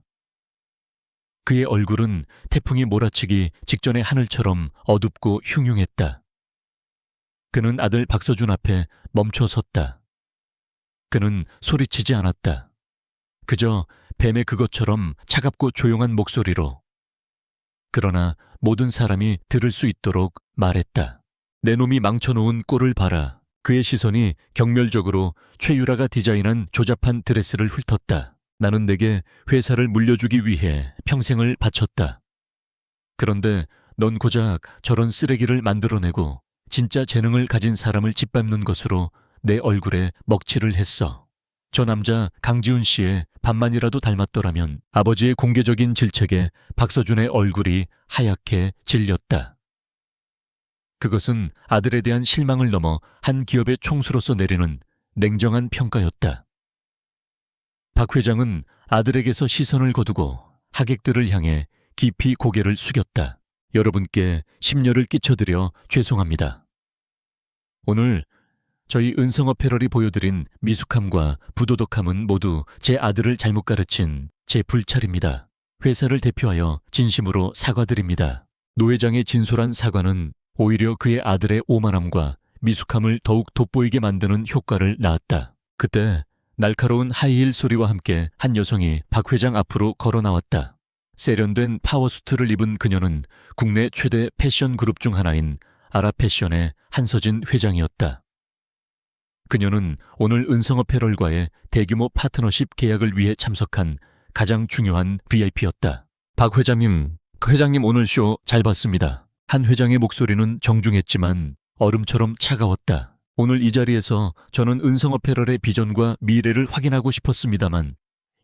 그의 얼굴은 태풍이 몰아치기 직전의 하늘처럼 어둡고 흉흉했다. 그는 아들 박서준 앞에 멈춰 섰다. 그는 소리치지 않았다. 그저 뱀의 그것처럼 차갑고 조용한 목소리로 그러나 모든 사람이 들을 수 있도록 말했다. 내 놈이 망쳐놓은 꼴을 봐라. 그의 시선이 경멸적으로 최유라가 디자인한 조잡한 드레스를 훑었다. 나는 내게 회사를 물려주기 위해 평생을 바쳤다. 그런데 넌 고작 저런 쓰레기를 만들어내고 진짜 재능을 가진 사람을 짓밟는 것으로 내 얼굴에 먹칠을 했어. 저 남자 강지훈 씨의 반만이라도 닮았더라면. 아버지의 공개적인 질책에 박서준의 얼굴이 하얗게 질렸다. 그것은 아들에 대한 실망을 넘어 한 기업의 총수로서 내리는 냉정한 평가였다. 박 회장은 아들에게서 시선을 거두고 하객들을 향해 깊이 고개를 숙였다. 여러분께 심려를 끼쳐드려 죄송합니다. 오늘 저희 은성어패럴이 보여드린 미숙함과 부도덕함은 모두 제 아들을 잘못 가르친 제 불찰입니다. 회사를 대표하여 진심으로 사과드립니다. 노 회장의 진솔한 사과는 오히려 그의 아들의 오만함과 미숙함을 더욱 돋보이게 만드는 효과를 낳았다. 그때 날카로운 하이힐 소리와 함께 한 여성이 박 회장 앞으로 걸어 나왔다. 세련된 파워수트를 입은 그녀는 국내 최대 패션 그룹 중 하나인 아라패션의 한서진 회장이었다. 그녀는 오늘 은성어패럴과의 대규모 파트너십 계약을 위해 참석한 가장 중요한 VIP였다. 박 회장님, 그 회장님 오늘 쇼 잘 봤습니다. 한 회장의 목소리는 정중했지만 얼음처럼 차가웠다. 오늘 이 자리에서 저는 은성어패럴의 비전과 미래를 확인하고 싶었습니다만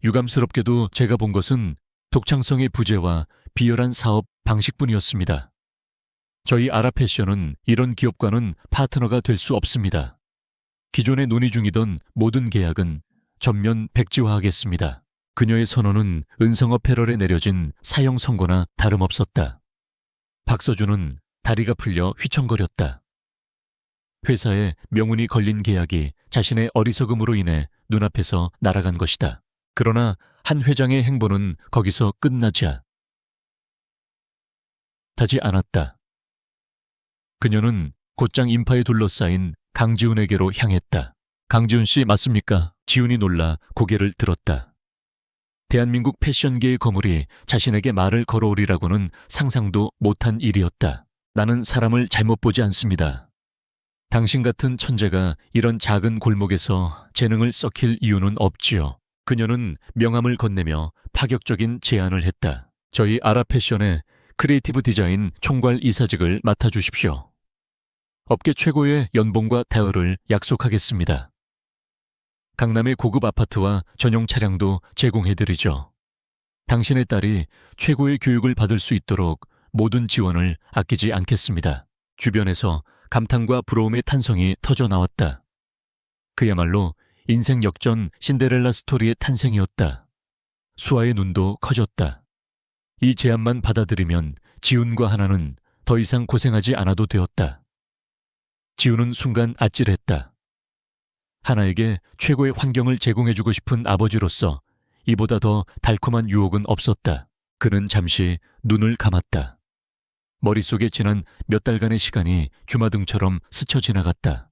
유감스럽게도 제가 본 것은 독창성의 부재와 비열한 사업 방식뿐이었습니다. 저희 아라패션은 이런 기업과는 파트너가 될 수 없습니다. 기존에 논의 중이던 모든 계약은 전면 백지화하겠습니다. 그녀의 선언은 은성어패럴에 내려진 사형 선고나 다름없었다. 박서준은 다리가 풀려 휘청거렸다. 회사에 명운이 걸린 계약이 자신의 어리석음으로 인해 눈앞에서 날아간 것이다. 그러나 한 회장의 행보는 거기서 끝나지 않았다. 그녀는 곧장 인파에 둘러싸인 강지훈에게로 향했다. 강지훈 씨 맞습니까? 지훈이 놀라 고개를 들었다. 대한민국 패션계의 거물이 자신에게 말을 걸어오리라고는 상상도 못한 일이었다. 나는 사람을 잘못 보지 않습니다. 당신 같은 천재가 이런 작은 골목에서 재능을 썩힐 이유는 없지요. 그녀는 명함을 건네며 파격적인 제안을 했다. 저희 아라패션의 크리에이티브 디자인 총괄 이사직을 맡아주십시오. 업계 최고의 연봉과 대우를 약속하겠습니다. 강남의 고급 아파트와 전용 차량도 제공해드리죠. 당신의 딸이 최고의 교육을 받을 수 있도록 모든 지원을 아끼지 않겠습니다. 주변에서 감탄과 부러움의 탄성이 터져나왔다. 그야말로 인생 역전 신데렐라 스토리의 탄생이었다. 수아의 눈도 커졌다. 이 제안만 받아들이면 지훈과 하나는 더 이상 고생하지 않아도 되었다. 지훈은 순간 아찔했다. 하나에게 최고의 환경을 제공해주고 싶은 아버지로서 이보다 더 달콤한 유혹은 없었다. 그는 잠시 눈을 감았다. 머릿속에 지난 몇 달간의 시간이 주마등처럼 스쳐 지나갔다.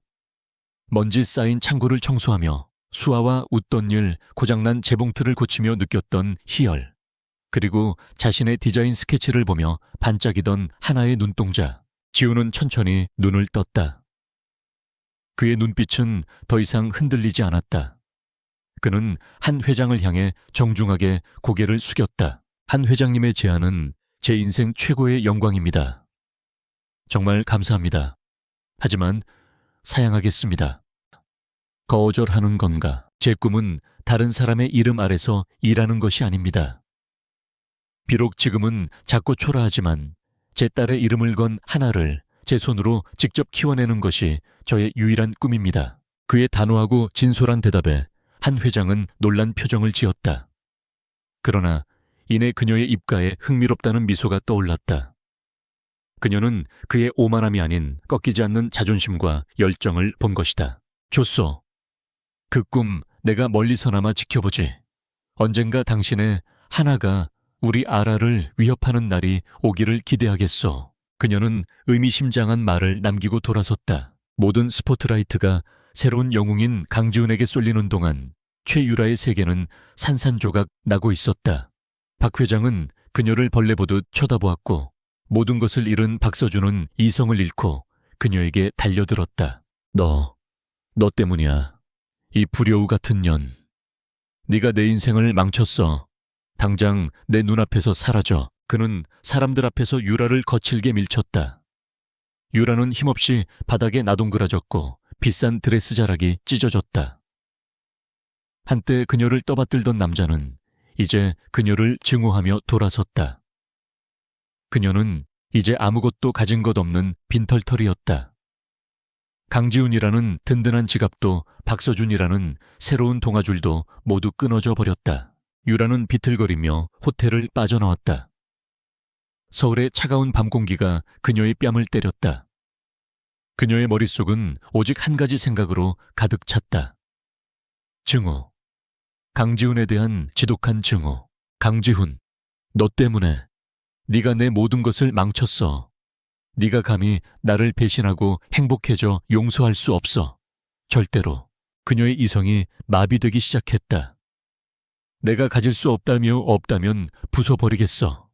먼지 쌓인 창고를 청소하며 수아와 웃던 일, 고장난 재봉틀을 고치며 느꼈던 희열. 그리고 자신의 디자인 스케치를 보며 반짝이던 하나의 눈동자. 지훈은 천천히 눈을 떴다. 그의 눈빛은 더 이상 흔들리지 않았다. 그는 한 회장을 향해 정중하게 고개를 숙였다. 한 회장님의 제안은 제 인생 최고의 영광입니다. 정말 감사합니다. 하지만 사양하겠습니다. 거절하는 건가? 제 꿈은 다른 사람의 이름 아래서 일하는 것이 아닙니다. 비록 지금은 작고 초라하지만 제 딸의 이름을 건 하나를 제 손으로 직접 키워내는 것이 저의 유일한 꿈입니다. 그의 단호하고 진솔한 대답에 한 회장은 놀란 표정을 지었다. 그러나 이내 그녀의 입가에 흥미롭다는 미소가 떠올랐다. 그녀는 그의 오만함이 아닌 꺾이지 않는 자존심과 열정을 본 것이다. 좋소. 그 꿈 내가 멀리서나마 지켜보지. 언젠가 당신의 하나가 우리 아라를 위협하는 날이 오기를 기대하겠소. 그녀는 의미심장한 말을 남기고 돌아섰다. 모든 스포트라이트가 새로운 영웅인 강지훈에게 쏠리는 동안 최유라의 세계는 산산조각 나고 있었다. 박 회장은 그녀를 벌레 보듯 쳐다보았고 모든 것을 잃은 박서준은 이성을 잃고 그녀에게 달려들었다. 너 때문이야. 이 불효우 같은 년. 네가 내 인생을 망쳤어. 당장 내 눈앞에서 사라져. 그는 사람들 앞에서 유라를 거칠게 밀쳤다. 유라는 힘없이 바닥에 나동그라졌고 비싼 드레스 자락이 찢어졌다. 한때 그녀를 떠받들던 남자는 이제 그녀를 증오하며 돌아섰다. 그녀는 이제 아무것도 가진 것 없는 빈털털이었다. 강지훈이라는 든든한 지갑도 박서준이라는 새로운 동아줄도 모두 끊어져 버렸다. 유라는 비틀거리며 호텔을 빠져나왔다. 서울의 차가운 밤 공기가 그녀의 뺨을 때렸다. 그녀의 머릿속은 오직 한 가지 생각으로 가득 찼다. 증오. 강지훈에 대한 지독한 증오. 강지훈, 너 때문에 네가 내 모든 것을 망쳤어. 네가 감히 나를 배신하고 행복해져 용서할 수 없어. 절대로. 그녀의 이성이 마비되기 시작했다. 내가 가질 수 없다면 부숴버리겠어.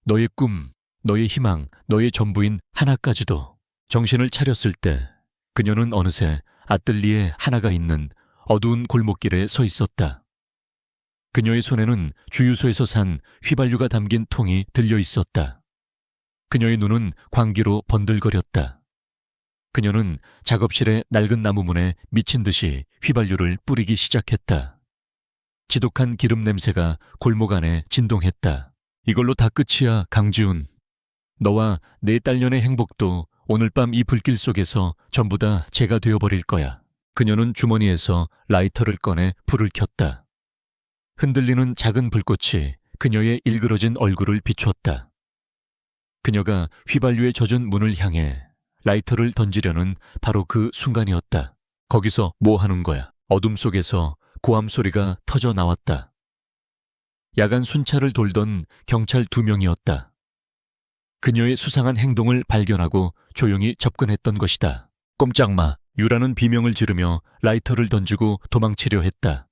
너의 꿈, 너의 희망, 너의 전부인 하나까지도. 정신을 차렸을 때 그녀는 어느새 아뜰리에 하나가 있는 어두운 골목길에 서 있었다. 그녀의 손에는 주유소에서 산 휘발유가 담긴 통이 들려 있었다. 그녀의 눈은 광기로 번들거렸다. 그녀는 작업실의 낡은 나무 문에 미친 듯이 휘발유를 뿌리기 시작했다. 지독한 기름 냄새가 골목 안에 진동했다. 이걸로 다 끝이야, 강지훈. 너와 내 딸년의 행복도 오늘 밤 이 불길 속에서 전부 다 재가 되어버릴 거야. 그녀는 주머니에서 라이터를 꺼내 불을 켰다. 흔들리는 작은 불꽃이 그녀의 일그러진 얼굴을 비췄다. 그녀가 휘발유에 젖은 문을 향해 라이터를 던지려는 바로 그 순간이었다. 거기서 뭐 하는 거야? 어둠 속에서 고함 소리가 터져 나왔다. 야간 순찰을 돌던 경찰 2명이었다. 그녀의 수상한 행동을 발견하고 조용히 접근했던 것이다. 꼼짝마! 유라는 비명을 지르며 라이터를 던지고 도망치려 했다.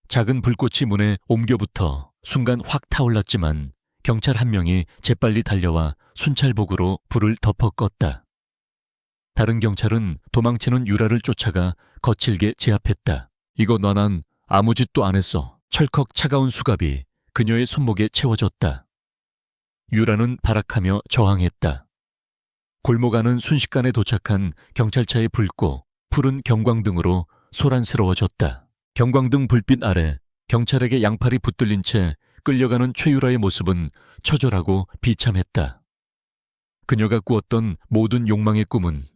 작은 불꽃이 문에 옮겨붙어 순간 확 타올랐지만 경찰 1명이 재빨리 달려와 순찰복으로 불을 덮어 껐다. 다른 경찰은 도망치는 유라를 쫓아가 거칠게 제압했다. 이거 난 아무 짓도 안 했어. 철컥 차가운 수갑이 그녀의 손목에 채워졌다. 유라는 발악하며 저항했다. 골목 안은 순식간에 도착한 경찰차의 붉고 푸른 경광등으로 소란스러워졌다. 경광등 불빛 아래 경찰에게 양팔이 붙들린 채 끌려가는 최유라의 모습은 처절하고 비참했다. 그녀가 꾸었던 모든 욕망의 꿈은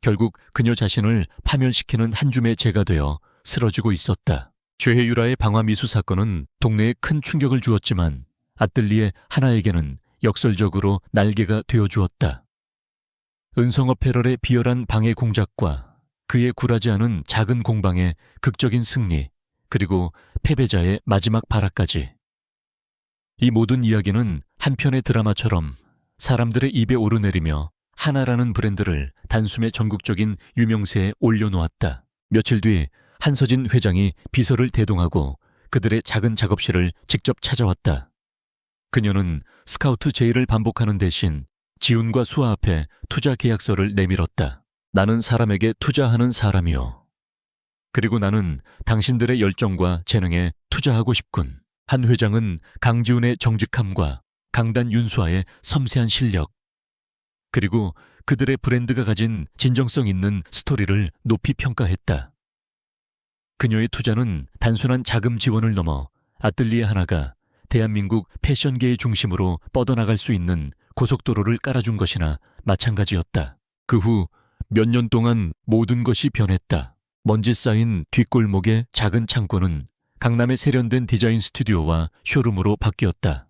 결국 그녀 자신을 파멸시키는 한 줌의 재가 되어 쓰러지고 있었다. 최유라의 방화미수 사건은 동네에 큰 충격을 주었지만 아뜰리에 하나에게는 역설적으로 날개가 되어주었다. 은성업 패럴의 비열한 방해 공작과 그의 굴하지 않은 작은 공방의 극적인 승리, 그리고 패배자의 마지막 발악까지. 이 모든 이야기는 한 편의 드라마처럼 사람들의 입에 오르내리며 하나라는 브랜드를 단숨에 전국적인 유명세에 올려놓았다. 며칠 뒤 한서진 회장이 비서를 대동하고 그들의 작은 작업실을 직접 찾아왔다. 그녀는 스카우트 제의를 반복하는 대신 지훈과 수아 앞에 투자 계약서를 내밀었다. 나는 사람에게 투자하는 사람이요. 그리고 나는 당신들의 열정과 재능에 투자하고 싶군. 한 회장은 강지훈의 정직함과 강단 윤수아의 섬세한 실력, 그리고 그들의 브랜드가 가진 진정성 있는 스토리를 높이 평가했다. 그녀의 투자는 단순한 자금 지원을 넘어 아뜰리에 하나가 대한민국 패션계의 중심으로 뻗어나갈 수 있는 고속도로를 깔아준 것이나 마찬가지였다. 그 후 몇 년 동안 모든 것이 변했다. 먼지 쌓인 뒷골목의 작은 창고는 강남의 세련된 디자인 스튜디오와 쇼룸으로 바뀌었다.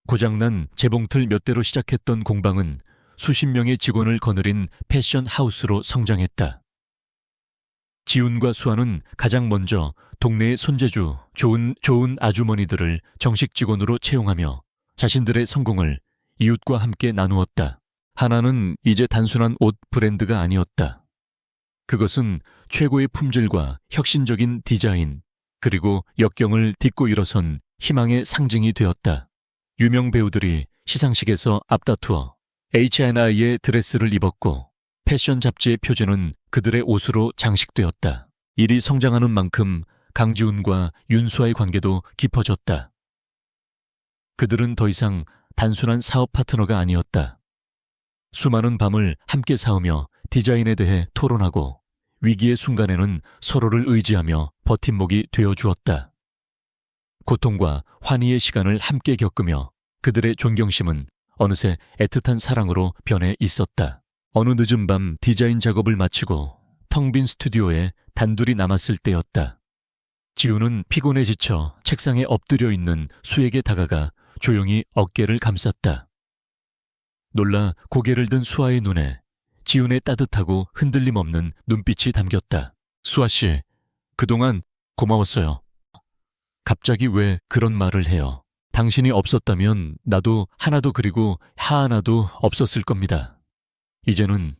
고장난 재봉틀 몇 대로 시작했던 공방은 수십 명의 직원을 거느린 패션 하우스로 성장했다. 지훈과 수아는 가장 먼저 동네의 손재주, 좋은 아주머니들을 정식 직원으로 채용하며 자신들의 성공을 이웃과 함께 나누었다. 하나는 이제 단순한 옷 브랜드가 아니었다. 그것은 최고의 품질과 혁신적인 디자인, 그리고 역경을 딛고 일어선 희망의 상징이 되었다. 유명 배우들이 시상식에서 앞다투어 H&I의 드레스를 입었고 패션 잡지의 표지는 그들의 옷으로 장식되었다. 일이 성장하는 만큼 강지훈과 윤수아의 관계도 깊어졌다. 그들은 더 이상 단순한 사업 파트너가 아니었다. 수많은 밤을 함께 새우며 디자인에 대해 토론하고 위기의 순간에는 서로를 의지하며 버팀목이 되어주었다. 고통과 환희의 시간을 함께 겪으며 그들의 존경심은 어느새 애틋한 사랑으로 변해 있었다. 어느 늦은 밤 디자인 작업을 마치고 텅 빈 스튜디오에 단둘이 남았을 때였다. 지우는 피곤해 지쳐 책상에 엎드려 있는 수에게 다가가 조용히 어깨를 감쌌다. 놀라 고개를 든 수아의 눈에 지훈의 따뜻하고 흔들림 없는 눈빛이 담겼다. 수아 씨, 그동안 고마웠어요. 갑자기 왜 그런 말을 해요? 당신이 없었다면 나도 하나도 그리고 하나도 없었을 겁니다. 이제는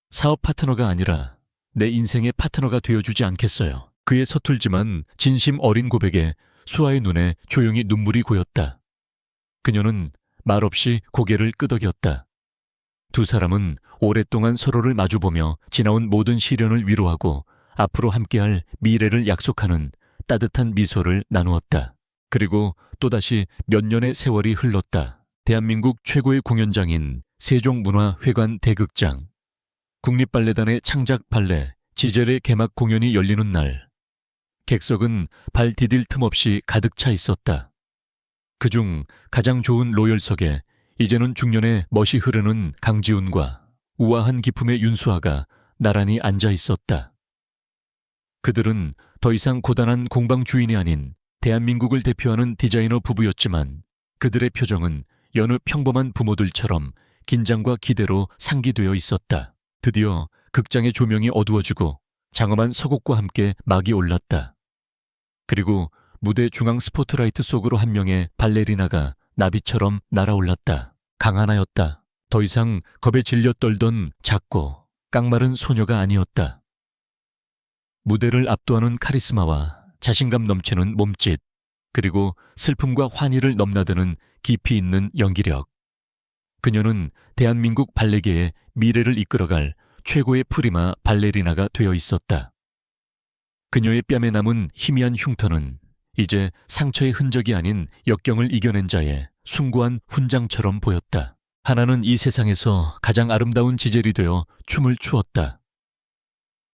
사업 파트너가 아니라 내 인생의 파트너가 되어주지 않겠어요. 그의 서툴지만 진심 어린 고백에 수아의 눈에 조용히 눈물이 고였다. 그녀는 말없이 고개를 끄덕였다. 두 사람은 오랫동안 서로를 마주보며 지나온 모든 시련을 위로하고 앞으로 함께할 미래를 약속하는 따뜻한 미소를 나누었다. 그리고 또다시 몇 년의 세월이 흘렀다. 대한민국 최고의 공연장인 세종문화회관 대극장. 국립발레단의 창작 발레 지젤의 개막 공연이 열리는 날. 객석은 발 디딜 틈 없이 가득 차 있었다. 그중 가장 좋은 로열석에 이제는 중년의 멋이 흐르는 강지훈과 우아한 기품의 윤수아가 나란히 앉아 있었다. 그들은 더 이상 고단한 공방 주인이 아닌 대한민국을 대표하는 디자이너 부부였지만 그들의 표정은 여느 평범한 부모들처럼 긴장과 기대로 상기되어 있었다. 드디어 극장의 조명이 어두워지고 장엄한 서곡과 함께 막이 올랐다. 그리고 무대 중앙 스포트라이트 속으로 한 명의 발레리나가 나비처럼 날아올랐다. 강하나였다. 더 이상 겁에 질려 떨던 작고 깡마른 소녀가 아니었다. 무대를 압도하는 카리스마와 자신감 넘치는 몸짓, 그리고 슬픔과 환희를 넘나드는 깊이 있는 연기력. 그녀는 대한민국 발레계의 미래를 이끌어갈 최고의 프리마 발레리나가 되어 있었다. 그녀의 뺨에 남은 희미한 흉터는 이제 상처의 흔적이 아닌 역경을 이겨낸 자의 숭고한 훈장처럼 보였다. 하나는 이 세상에서 가장 아름다운 지젤이 되어 춤을 추었다.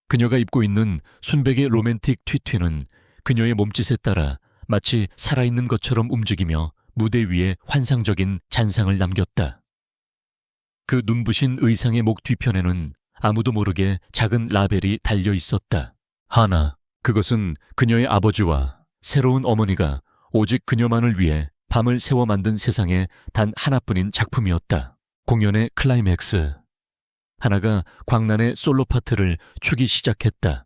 그녀가 입고 있는 순백의 로맨틱 튀튀는 그녀의 몸짓에 따라 마치 살아있는 것처럼 움직이며 무대 위에 환상적인 잔상을 남겼다. 그 눈부신 의상의 목 뒤편에는 아무도 모르게 작은 라벨이 달려 있었다. 하나, 그것은 그녀의 아버지와 새로운 어머니가 오직 그녀만을 위해 밤을 새워 만든 세상에 단 하나뿐인 작품이었다. 공연의 클라이맥스. 하나가 광란의 솔로 파트를 추기 시작했다.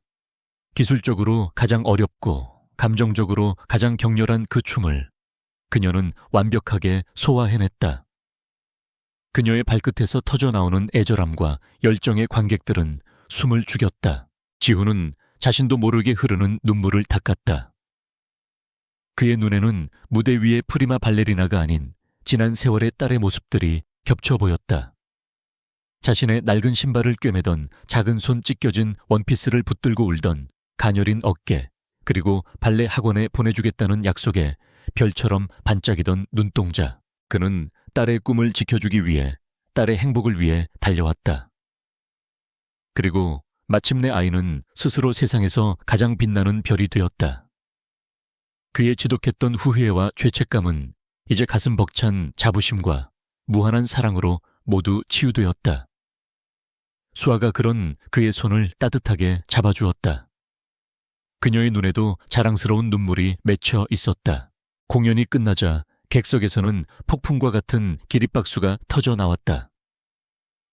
기술적으로 가장 어렵고 감정적으로 가장 격렬한 그 춤을 그녀는 완벽하게 소화해냈다. 그녀의 발끝에서 터져나오는 애절함과 열정의 관객들은 숨을 죽였다. 지훈은 자신도 모르게 흐르는 눈물을 닦았다. 그의 눈에는 무대 위의 프리마 발레리나가 아닌 지난 세월의 딸의 모습들이 겹쳐 보였다. 자신의 낡은 신발을 꿰매던 작은 손 찢겨진 원피스를 붙들고 울던 가녀린 어깨, 그리고 발레 학원에 보내주겠다는 약속에 별처럼 반짝이던 눈동자. 그는 딸의 꿈을 지켜주기 위해, 딸의 행복을 위해 달려왔다. 그리고 마침내 아이는 스스로 세상에서 가장 빛나는 별이 되었다. 그의 지독했던 후회와 죄책감은 이제 가슴 벅찬 자부심과 무한한 사랑으로 모두 치유되었다. 수아가 그런 그의 손을 따뜻하게 잡아주었다. 그녀의 눈에도 자랑스러운 눈물이 맺혀 있었다. 공연이 끝나자 객석에서는 폭풍과 같은 기립박수가 터져 나왔다.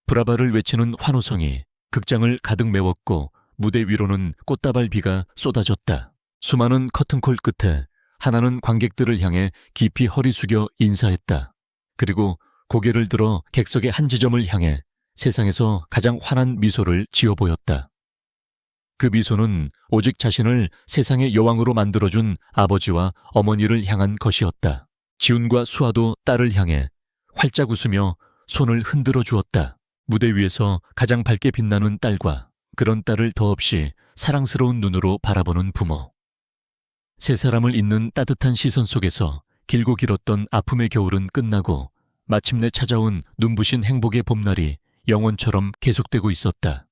브라바를 외치는 환호성이 극장을 가득 메웠고 무대 위로는 꽃다발 비가 쏟아졌다. 수많은 커튼콜 끝에 하나는 관객들을 향해 깊이 허리 숙여 인사했다. 그리고 고개를 들어 객석의 한 지점을 향해 세상에서 가장 환한 미소를 지어 보였다. 그 미소는 오직 자신을 세상의 여왕으로 만들어준 아버지와 어머니를 향한 것이었다. 지훈과 수아도 딸을 향해 활짝 웃으며 손을 흔들어 주었다. 무대 위에서 가장 밝게 빛나는 딸과 그런 딸을 더없이 사랑스러운 눈으로 바라보는 부모. 세 사람을 잇는 따뜻한 시선 속에서 길고 길었던 아픔의 겨울은 끝나고 마침내 찾아온 눈부신 행복의 봄날이 영원처럼 계속되고 있었다.